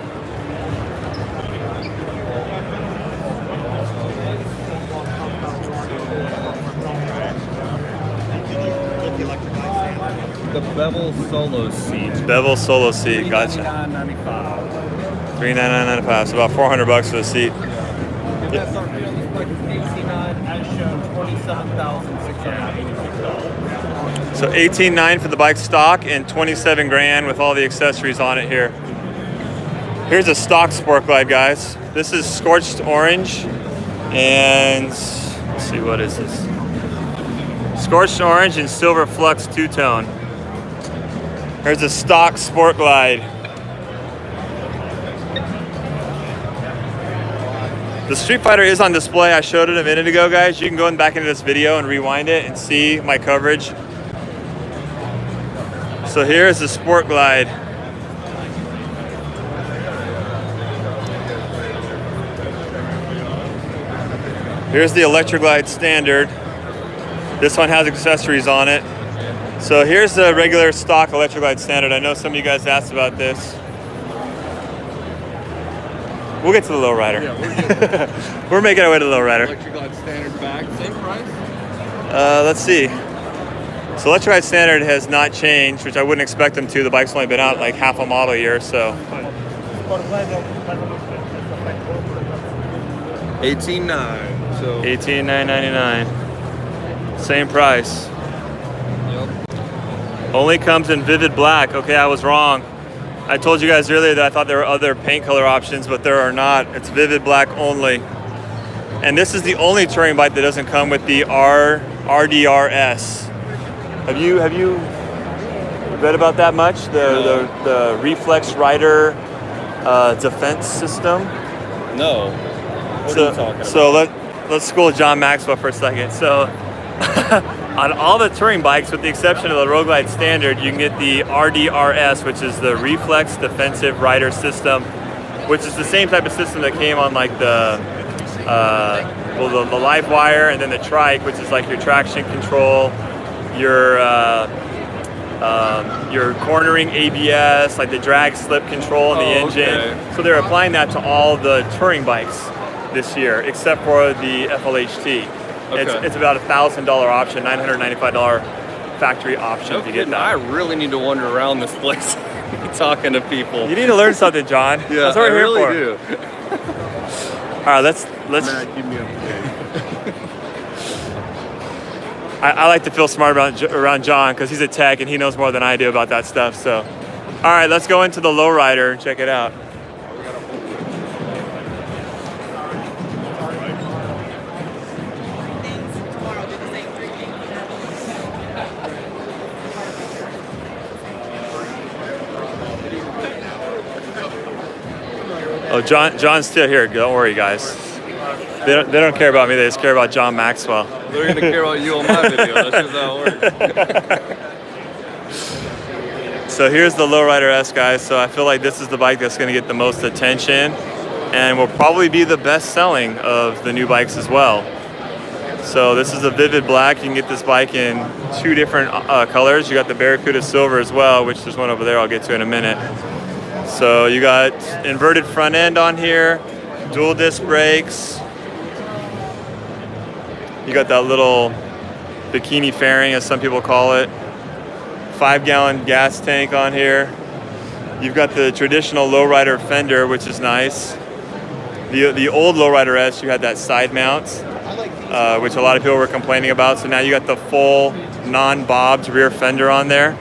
The bevel solo seat. Bevel solo seat, gotcha. $399.95. $399.95, so about $400 for the seat. MSRP on this bike is $18,900, as shown $27,686. So $18,900 for the bike stock and $27,000 with all the accessories on it here. Here's a stock Sport Glide, guys. This is scorched orange, and let's see, what is this? Scorched orange and silver flux two-tone. Here's a stock Sport Glide. The Street Fighter is on display. I showed it a minute ago, guys. You can go back into this video and rewind it and see my coverage. So here's the Sport Glide. Here's the Electra Glide Standard. This one has accessories on it. So here's the regular stock Electra Glide Standard. I know some of you guys asked about this. We'll get to the Lowrider. Yeah, we're making our way to the Lowrider. Electra Glide standard back, same price? Let's see. So Electra Glide Standard has not changed, which I wouldn't expect them to. The bike's only been out like half a model year, so. $18,900. So $18,999. Same price. Yep. Only comes in vivid black. Okay, I was wrong. I told you guys earlier that I thought there were other paint color options, but there are not. It's vivid black only. And this is the only touring bike that doesn't come with the RDRS. Have you read about that much? The Reflex Rider defense system? No. What are you talking about? So let's school John Maxwell for a second. So on all the touring bikes, with the exception of the Road Glide Standard, you can get the RDRS, which is the Reflex Defensive Rider System, which is the same type of system that came on like the Livewire, and then the trike, which is like your traction control, your cornering ABS, like the drag slip control in the engine. Okay. So they're applying that to all the touring bikes this year, except for the FLHT. Okay. It's about $1,000 option, $995 factory option No to get kidding. that. I really need to wander around this place talking to people. You need to learn something, John. Yeah, That's what I we're really here for. do. All right, let's. Matt, keep me up to date. I like to feel smart around John because he's a tech and he knows more than I do about that stuff. So, all right, let's go into the Lowrider and check it out. Oh, John's still here. Don't worry, guys. They don't care about me. They just care about John Maxwell. They're going to care about you on my video. That's just how it works. So here's the Lowrider S, guys. So I feel like this is the bike that's going to get the most attention and will probably be the best selling of the new bikes as well. So this is a vivid black. You can get this bike in two different colors. You got the Barracuda Silver as well, which there's one over there I'll get to in a minute. So you got inverted front end on here, dual disc brakes. You got that little bikini fairing, as some people call it. 5-gallon gas tank on here. You've got the traditional Lowrider fender, which is nice. The old Lowrider S, you had that side mount, which a lot of people were complaining about. So now you got the full non-bobs rear fender on there.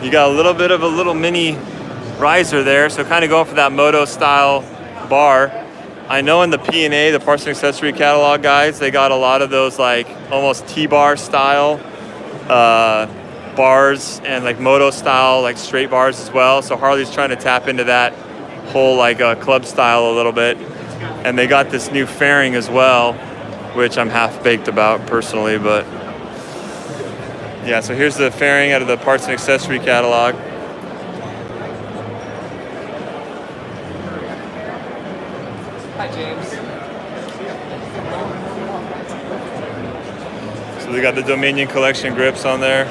You got a little bit of a little mini riser there, so kind of going for that moto style bar. I know in the P&A, the parts and accessory catalog, guys, they got a lot of those like almost T-bar style bars and like moto style like straight bars as well. So Harley's trying to tap into that whole like club style a little bit. And they got this new fairing as well, which I'm half baked about personally, but Yeah, so here's the fairing out of the parts and accessory catalog. Hi, James. So they got the Dominion collection grips on there.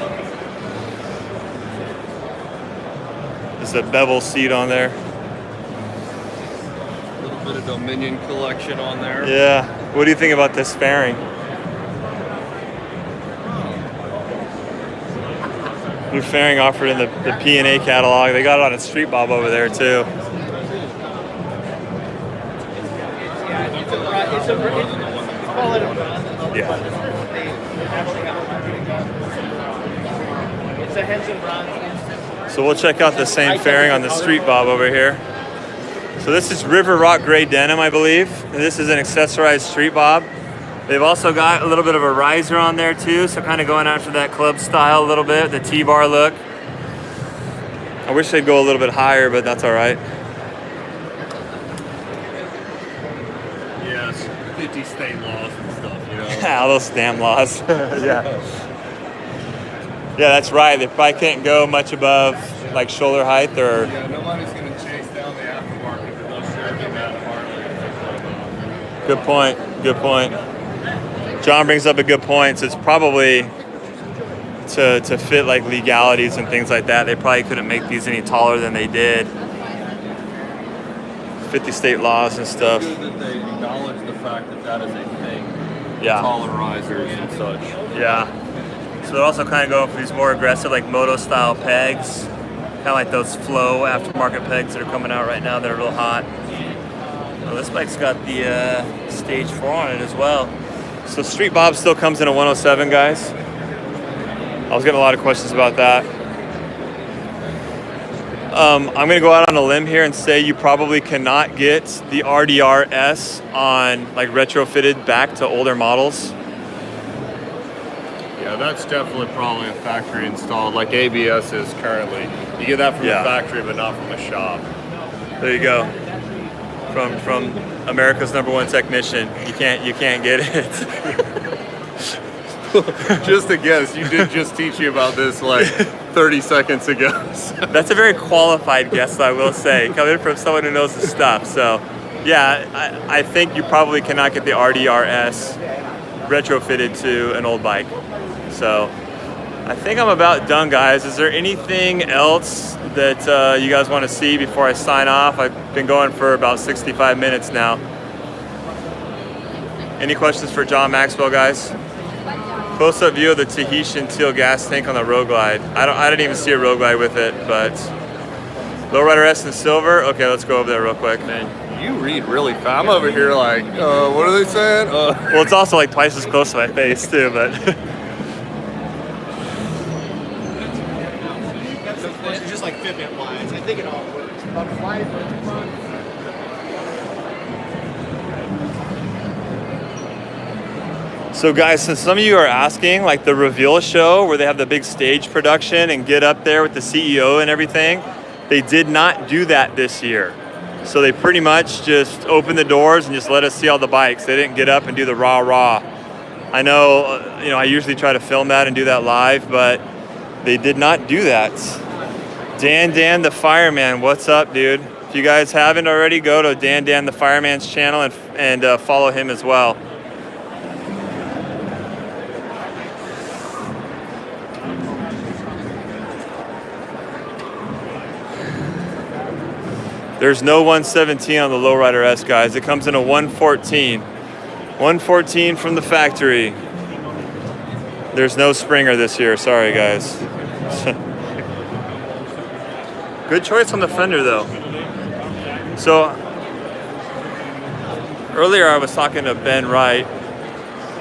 There's a bevel seat on there. A little bit of Dominion collection on there. Yeah. What do you think about this fairing? New fairing offered in the P&A catalog. They got it on a Street Bob over there too. Yeah. It's a Henson bronze. So we'll check out the same fairing on the Street Bob over here. So this is River Rock Gray Denim, I believe. And this is an accessorized Street Bob. They've also got a little bit of a riser on there too, so kind of going after that club style a little bit, the T-bar look. I wish they'd go a little bit higher, but that's all right. Yes, 50 state laws and stuff, you know. Yeah, all those damn laws. Yeah. Yeah, that's right. They probably can't go much above like shoulder height or... Yeah, nobody's going to chase down the aftermarket with those Chevy Mad Harley. Good point. Good point. John brings up a good point. So it's probably to fit like legalities and things like that. They probably couldn't make these any taller than they did. 50 state laws and stuff. It's good that they acknowledge the fact that that is a thing. Yeah. Taller risers and such. Yeah. So they're also kind of going for these more aggressive like moto style pegs. Kind of like those Flow aftermarket pegs that are coming out right now that are real hot. Well, this bike's got the Stage 4 on it as well. So Street Bob still comes in a 107, guys. I was getting a lot of questions about that. I'm going to go out on a limb here and say you probably cannot get the RDR-S on like retrofitted back to older models. Yeah, that's definitely probably a factory installed, like ABS is currently. You get that from the factory, but not from a shop. There you go. From America's #1 technician, you can't get it. Just a guess. You did just teach me about this like 30 seconds ago. That's a very qualified guess, I will say, coming from someone who knows the stuff. So, yeah, I think you probably cannot get the RDR-S retrofitted to an old bike. So, I think I'm about done, guys. Is there anything else that you guys want to see before I sign off? I've been going for about 65 minutes now. Any questions for John Maxwell, guys? Close-up view of the Tahitian teal gas tank on the Road Glide. I didn't even see a Road Glide with it, but Lowrider S in silver. Okay, let's go over there real quick. Man, you read really fast. I'm over here like, what are they saying? Well, it's also like twice as close to my face too, but. It's just like Fitbit lines. I think it all works. But fly from the front. So guys, since some of you are asking, like the reveal show where they have the big stage production and get up there with the CEO and everything, they did not do that this year. So they pretty much just opened the doors and just let us see all the bikes. They didn't get up and do the rah-rah. I know, I usually try to film that and do that live, but they did not do that. Dan the Fireman, what's up, dude? If you guys haven't already, go to Dan the Fireman's channel and follow him as well. There's no 117 on the Lowrider S, guys. It comes in a 114. 114 from the factory. There's no Springer this year. Sorry, guys. Good choice on the fender, though. So, earlier I was talking to Ben Wright.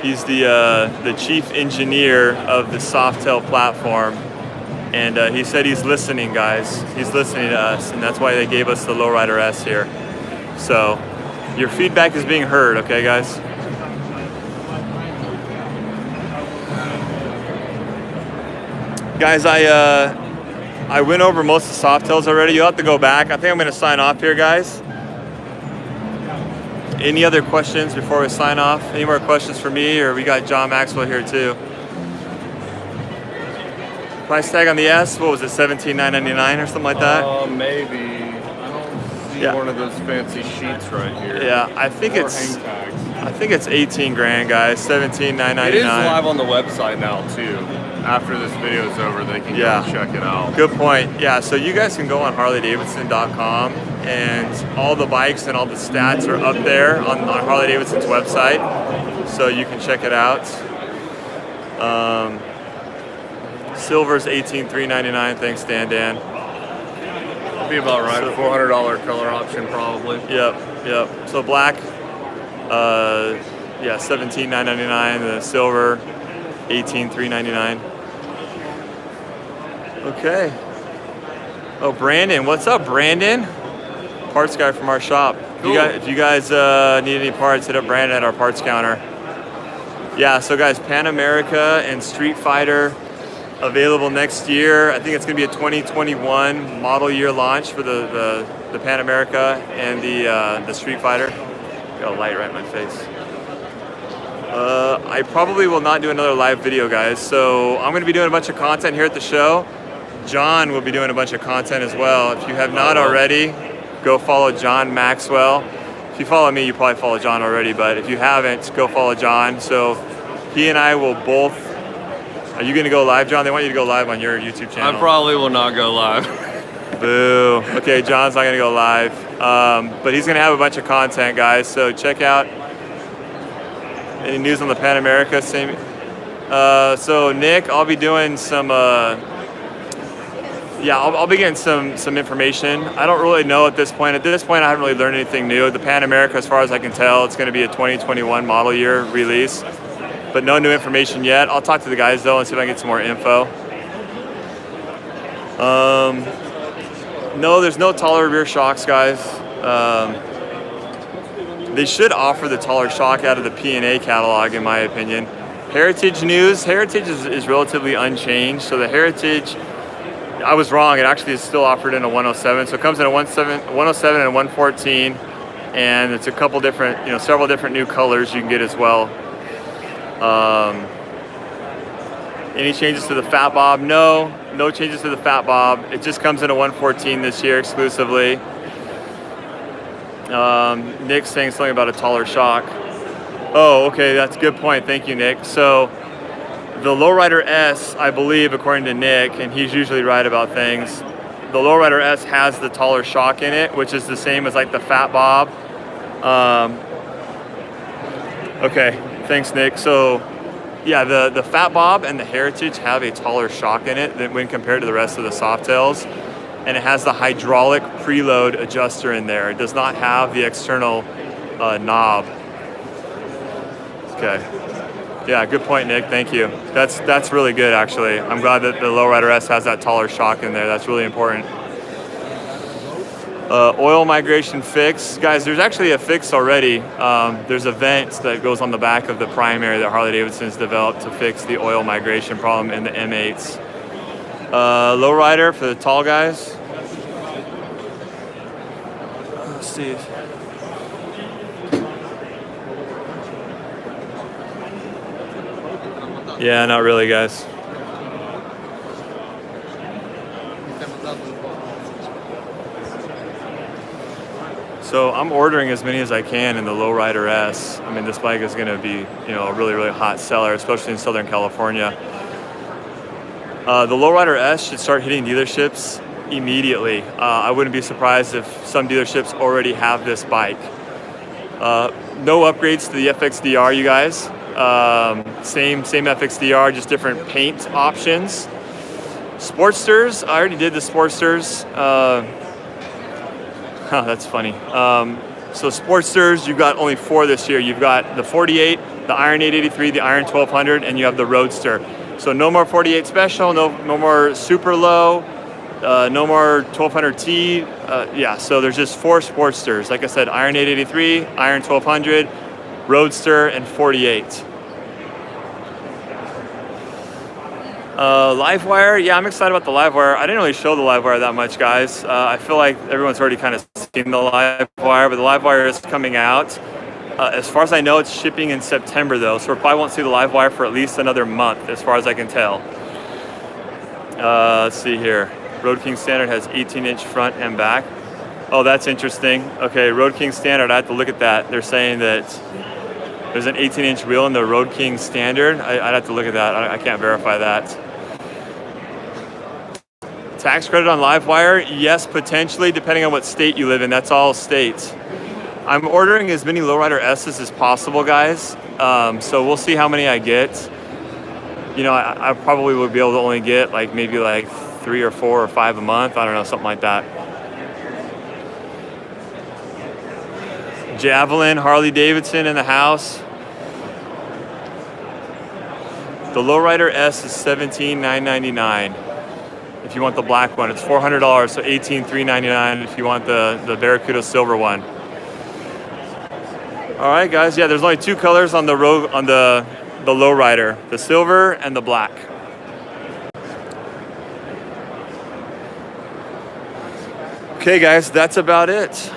He's the chief engineer of the Softail platform. And he said he's listening, guys. He's listening to us, and that's why they gave us the Lowrider S here. So, your feedback is being heard, okay, guys? Guys, I went over most of the Softails already. You'll have to go back. I think I'm going to sign off here, guys. Any other questions before we sign off? Any more questions for me, or we got John Maxwell here too? Price tag on the S, what was it, $17,999 or something like that? Maybe. I don't see Yeah. one of those fancy sheets right here. Yeah, I think Or it's hang tags. I think it's 18 grand, guys. 17,999. It is live on the website now too. After this video is over, they can go and check it out. Good point. Yeah, so you guys can go on Harley-Davidson.com, and all the bikes and all the stats are up there on Harley-Davidson's website, so you can check it out. Silver's 18,399. Thanks, Dan. Be about right. So, $400 color option probably. Yep. So black, yeah, 17,999. The silver, 18,399. Okay. Oh, Brandon, what's up, Brandon? Parts guy from our shop. Cool. If you guys need any parts, hit up Brandon at our parts counter. Yeah, so guys, Pan America and Street Fighter available next year. I think it's going to be a 2021 model year launch for the Pan America and the Street Fighter. Got a light right in my face. I probably will not do another live video, guys. So I'm going to be doing a bunch of content here at the show. John will be doing a bunch of content as well. If you have not already, go follow John Maxwell. If you follow me, you probably follow John already, but if you haven't, go follow John. So he and I will both. Are you going to go live, John? They want you to go live on your YouTube channel. I probably will not go live. Boo. Okay, John's not going to go live. But he's going to have a bunch of content, guys. So check out any news on the Pan America. Same. So Nick, I'll be doing some. I'll be getting some information. I don't really know at this point. At this point, I haven't really learned anything new. The Pan America, as far as I can tell, it's going to be a 2021 model year release. But no new information yet. I'll talk to the guys though and see if I can get some more info. No, there's no taller rear shocks, guys. They should offer the taller shock out of the P&A catalog, in my opinion. Heritage news. Heritage is relatively unchanged. So the Heritage, I was wrong. It actually is still offered in a 107. So it comes in a 107 and a 114, and it's a couple different, several different new colors you can get as well. Any changes to the Fat Bob? No changes to the Fat Bob. It just comes in a 114 this year exclusively. Nick's saying something about a taller shock. Oh, okay, that's a good point. Thank you, Nick. So the Lowrider S, I believe, according to Nick, and he's usually right about things, the Lowrider S has the taller shock in it, which is the same as like the Fat Bob. Okay, thanks, Nick. So yeah, the Fat Bob and the Heritage have a taller shock in it than when compared to the rest of the Softails. And it has the hydraulic preload adjuster in there. It does not have the external knob. Okay. Yeah, good point, Nick. Thank you. That's really good, actually. I'm glad that the Lowrider S has that taller shock in there. That's really important. Oil migration fix. Guys, there's actually a fix already. There's a vent that goes on the back of the primary that Harley-Davidson has developed to fix the oil migration problem in the M8s. Lowrider for the tall guys. Let's see. Yeah, not really, guys. So I'm ordering as many as I can in the Lowrider S. I mean, this bike is going to be, a really, really hot seller, especially in Southern California. The Lowrider S should start hitting dealerships immediately. I wouldn't be surprised if some dealerships already have this bike. No upgrades to the FXDR, you guys. Same FXDR, just different paint options. Sportsters, I already did the Sportsters. That's funny. So Sportsters, you've got only 4 this year. You've got the 48, the Iron 883, the Iron 1200, and you have the Roadster. So no more 48 Special, no more Super Low, no more 1200T. So there's just 4 Sportsters. Like I said, Iron 883, Iron 1200, Roadster, and 48. Livewire, yeah, I'm excited about the Livewire. I didn't really show the Livewire that much, guys. I feel like everyone's already kind of seen the Livewire, but the Livewire is coming out. As far as I know, it's shipping in September, though, so we probably won't see the Livewire for at least another month, as far as I can tell. Let's see here. Road King Standard has 18-inch front and back. Oh, that's interesting. Okay, Road King Standard, I have to look at that. They're saying that there's an 18-inch wheel in the Road King Standard. I'd have to look at that. I can't verify that. Tax credit on Livewire? Yes, potentially, depending on what state you live in. That's all states. I'm ordering as many Lowrider S's as possible, guys. So we'll see how many I get. You know, I probably would be able to only get like maybe like 3 or 4 or 5 a month. I don't know, something like that. Javelin, Harley-Davidson in the house. The Lowrider S is $17,999. If you want the black one, it's $400, so $18,399 if you want the Barracuda silver one. All right, guys. Yeah, there's only 2 colors on the Lowrider, the silver and the black. Okay, guys, that's about it.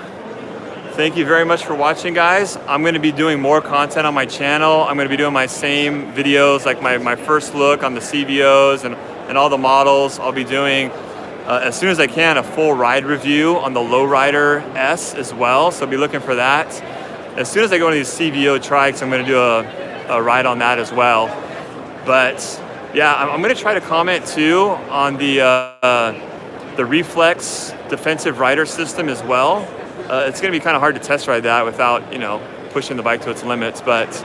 Thank you very much for watching, guys. I'm going to be doing more content on my channel. I'm going to be doing my same videos, like my first look on the CVOs and all the models. I'll be doing, as soon as I can, a full ride review on the Lowrider S as well, so be looking for that. As soon as I go into these CVO trikes, I'm going to do a ride on that as well. But yeah, I'm going to try to comment too on the Reflex defensive rider system as well. It's going to be kind of hard to test ride that without, you know, pushing the bike to its limits. But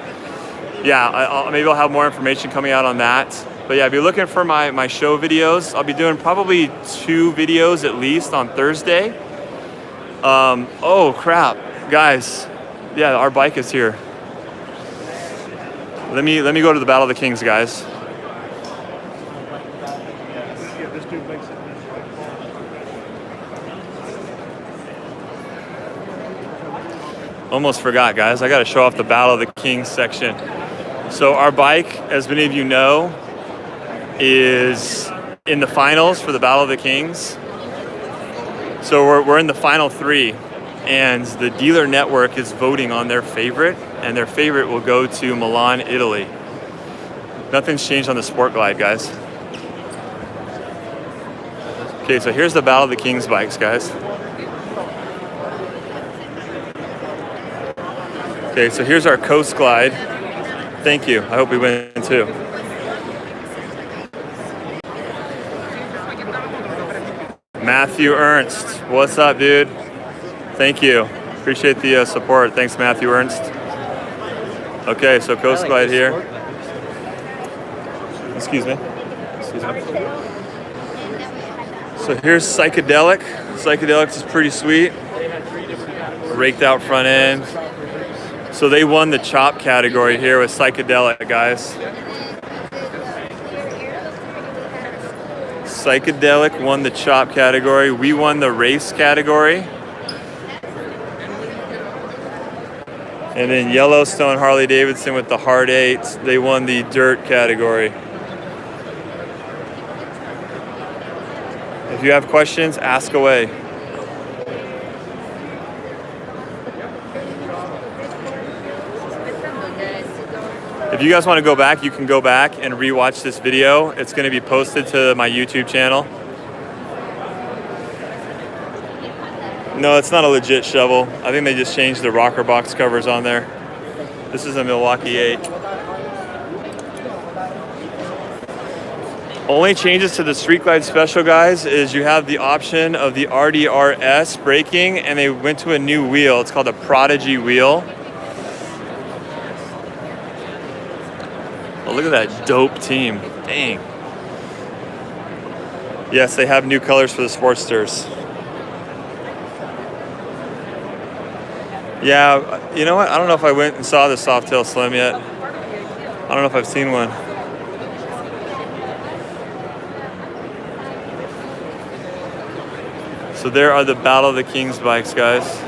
yeah, maybe I'll have more information coming out on that. But yeah, be looking for my show videos. I'll be doing probably 2 videos at least on Thursday. Oh crap, guys. Yeah, our bike is here. Let me go to the Battle of the Kings, guys. Almost forgot, guys. I got to show off the Battle of the Kings section. So our bike, as many of you know, is in the finals for the Battle of the Kings. So we're in the final 3. And the dealer network is voting on their favorite, and their favorite will go to Milan, Italy. Nothing's changed on the Sport Glide, guys. Okay, so here's the Battle of the Kings bikes, guys. Okay, so here's our Coast Glide. Thank you. I hope we win too. Matthew Ernst, what's up, dude? Thank you. Appreciate the support. Thanks, Matthew Ernst. Okay, so Coast Glide here. Excuse me. So here's Psychedelic. Psychedelic is pretty sweet. Raked out front end. So they won the chop category here with Psychedelic, guys. Psychedelic won the chop category. We won the race category. And then Yellowstone Harley-Davidson with the Hard 8s, they won the dirt category. If you have questions, ask away. If you guys want to go back, you can go back and rewatch this video. It's going to be posted to my YouTube channel. No, it's not a legit shovel. I think they just changed the rocker box covers on there. This is a Milwaukee 8. Only changes to the Street Glide Special, guys, is you have the option of the RDRS braking, and they went to a new wheel. It's called a Prodigy wheel. Oh, look at that dope team. Dang. Yes, they have new colors for the Sportsters. Yeah, you know what? I don't know if I went and saw the Softail Slim yet. I don't know if I've seen one. So there are the Battle of the Kings bikes, guys.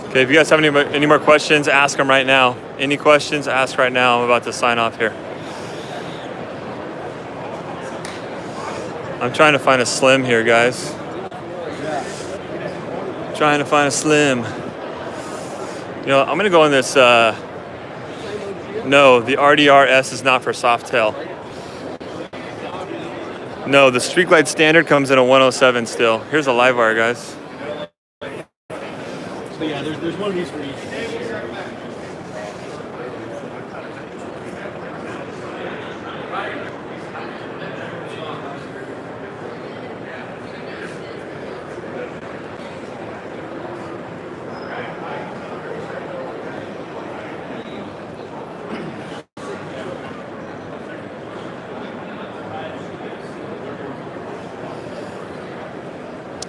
Okay, if you guys have any more questions, ask them right now. Any questions, ask right now. I'm about to sign off here. I'm trying to find a Slim here, guys. Trying to find a slim. You know, I'm gonna go in this, no, the RDR-S is not for Softail. No, the Street Glide Standard comes in a 107 still. Here's a Livewire, guys. So yeah, there's one of these for each.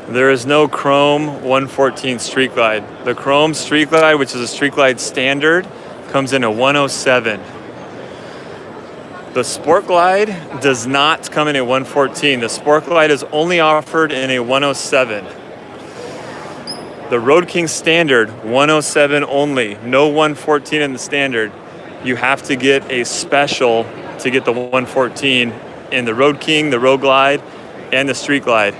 There is no Chrome 114 Street Glide. The Chrome Street Glide, which is a Street Glide Standard, comes in a 107. The Sport Glide does not come in a 114. The Sport Glide is only offered in a 107. The Road King Standard, 107 only. No 114 in the Standard. You have to get a special to get the 114 in the Road King, the Road Glide, and the Street Glide.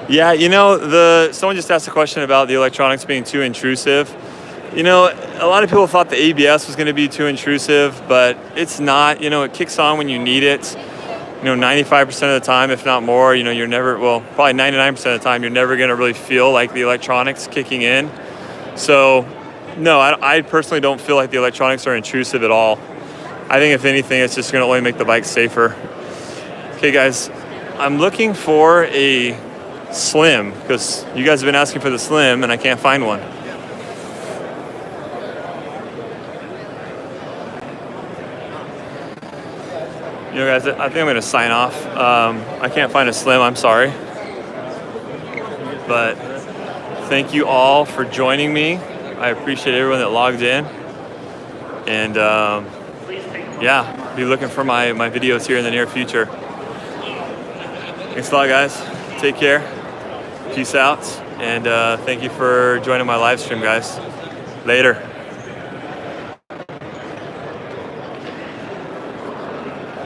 Yeah, you know, someone just asked a question about the electronics being too intrusive. You know, a lot of people thought the ABS was going to be too intrusive, but it's not. You know, it kicks on when you need it. You know, 95% of the time, if not more, you know, you're never, well, probably 99% of the time, you're never going to really feel like the electronics kicking in. So, no, I personally don't feel like the electronics are intrusive at all. I think if anything, it's just going to only make the bike safer. Okay, guys, I'm looking for a Slim, because you guys have been asking for the Slim and I can't find one. You know, guys, I think I'm going to sign off. I can't find a Slim, I'm sorry. But thank you all for joining me. I appreciate everyone that logged in. And yeah, be looking for my videos here in the near future. Thanks a lot, guys. Take care. Peace out, and thank you for joining my live stream, guys. Later.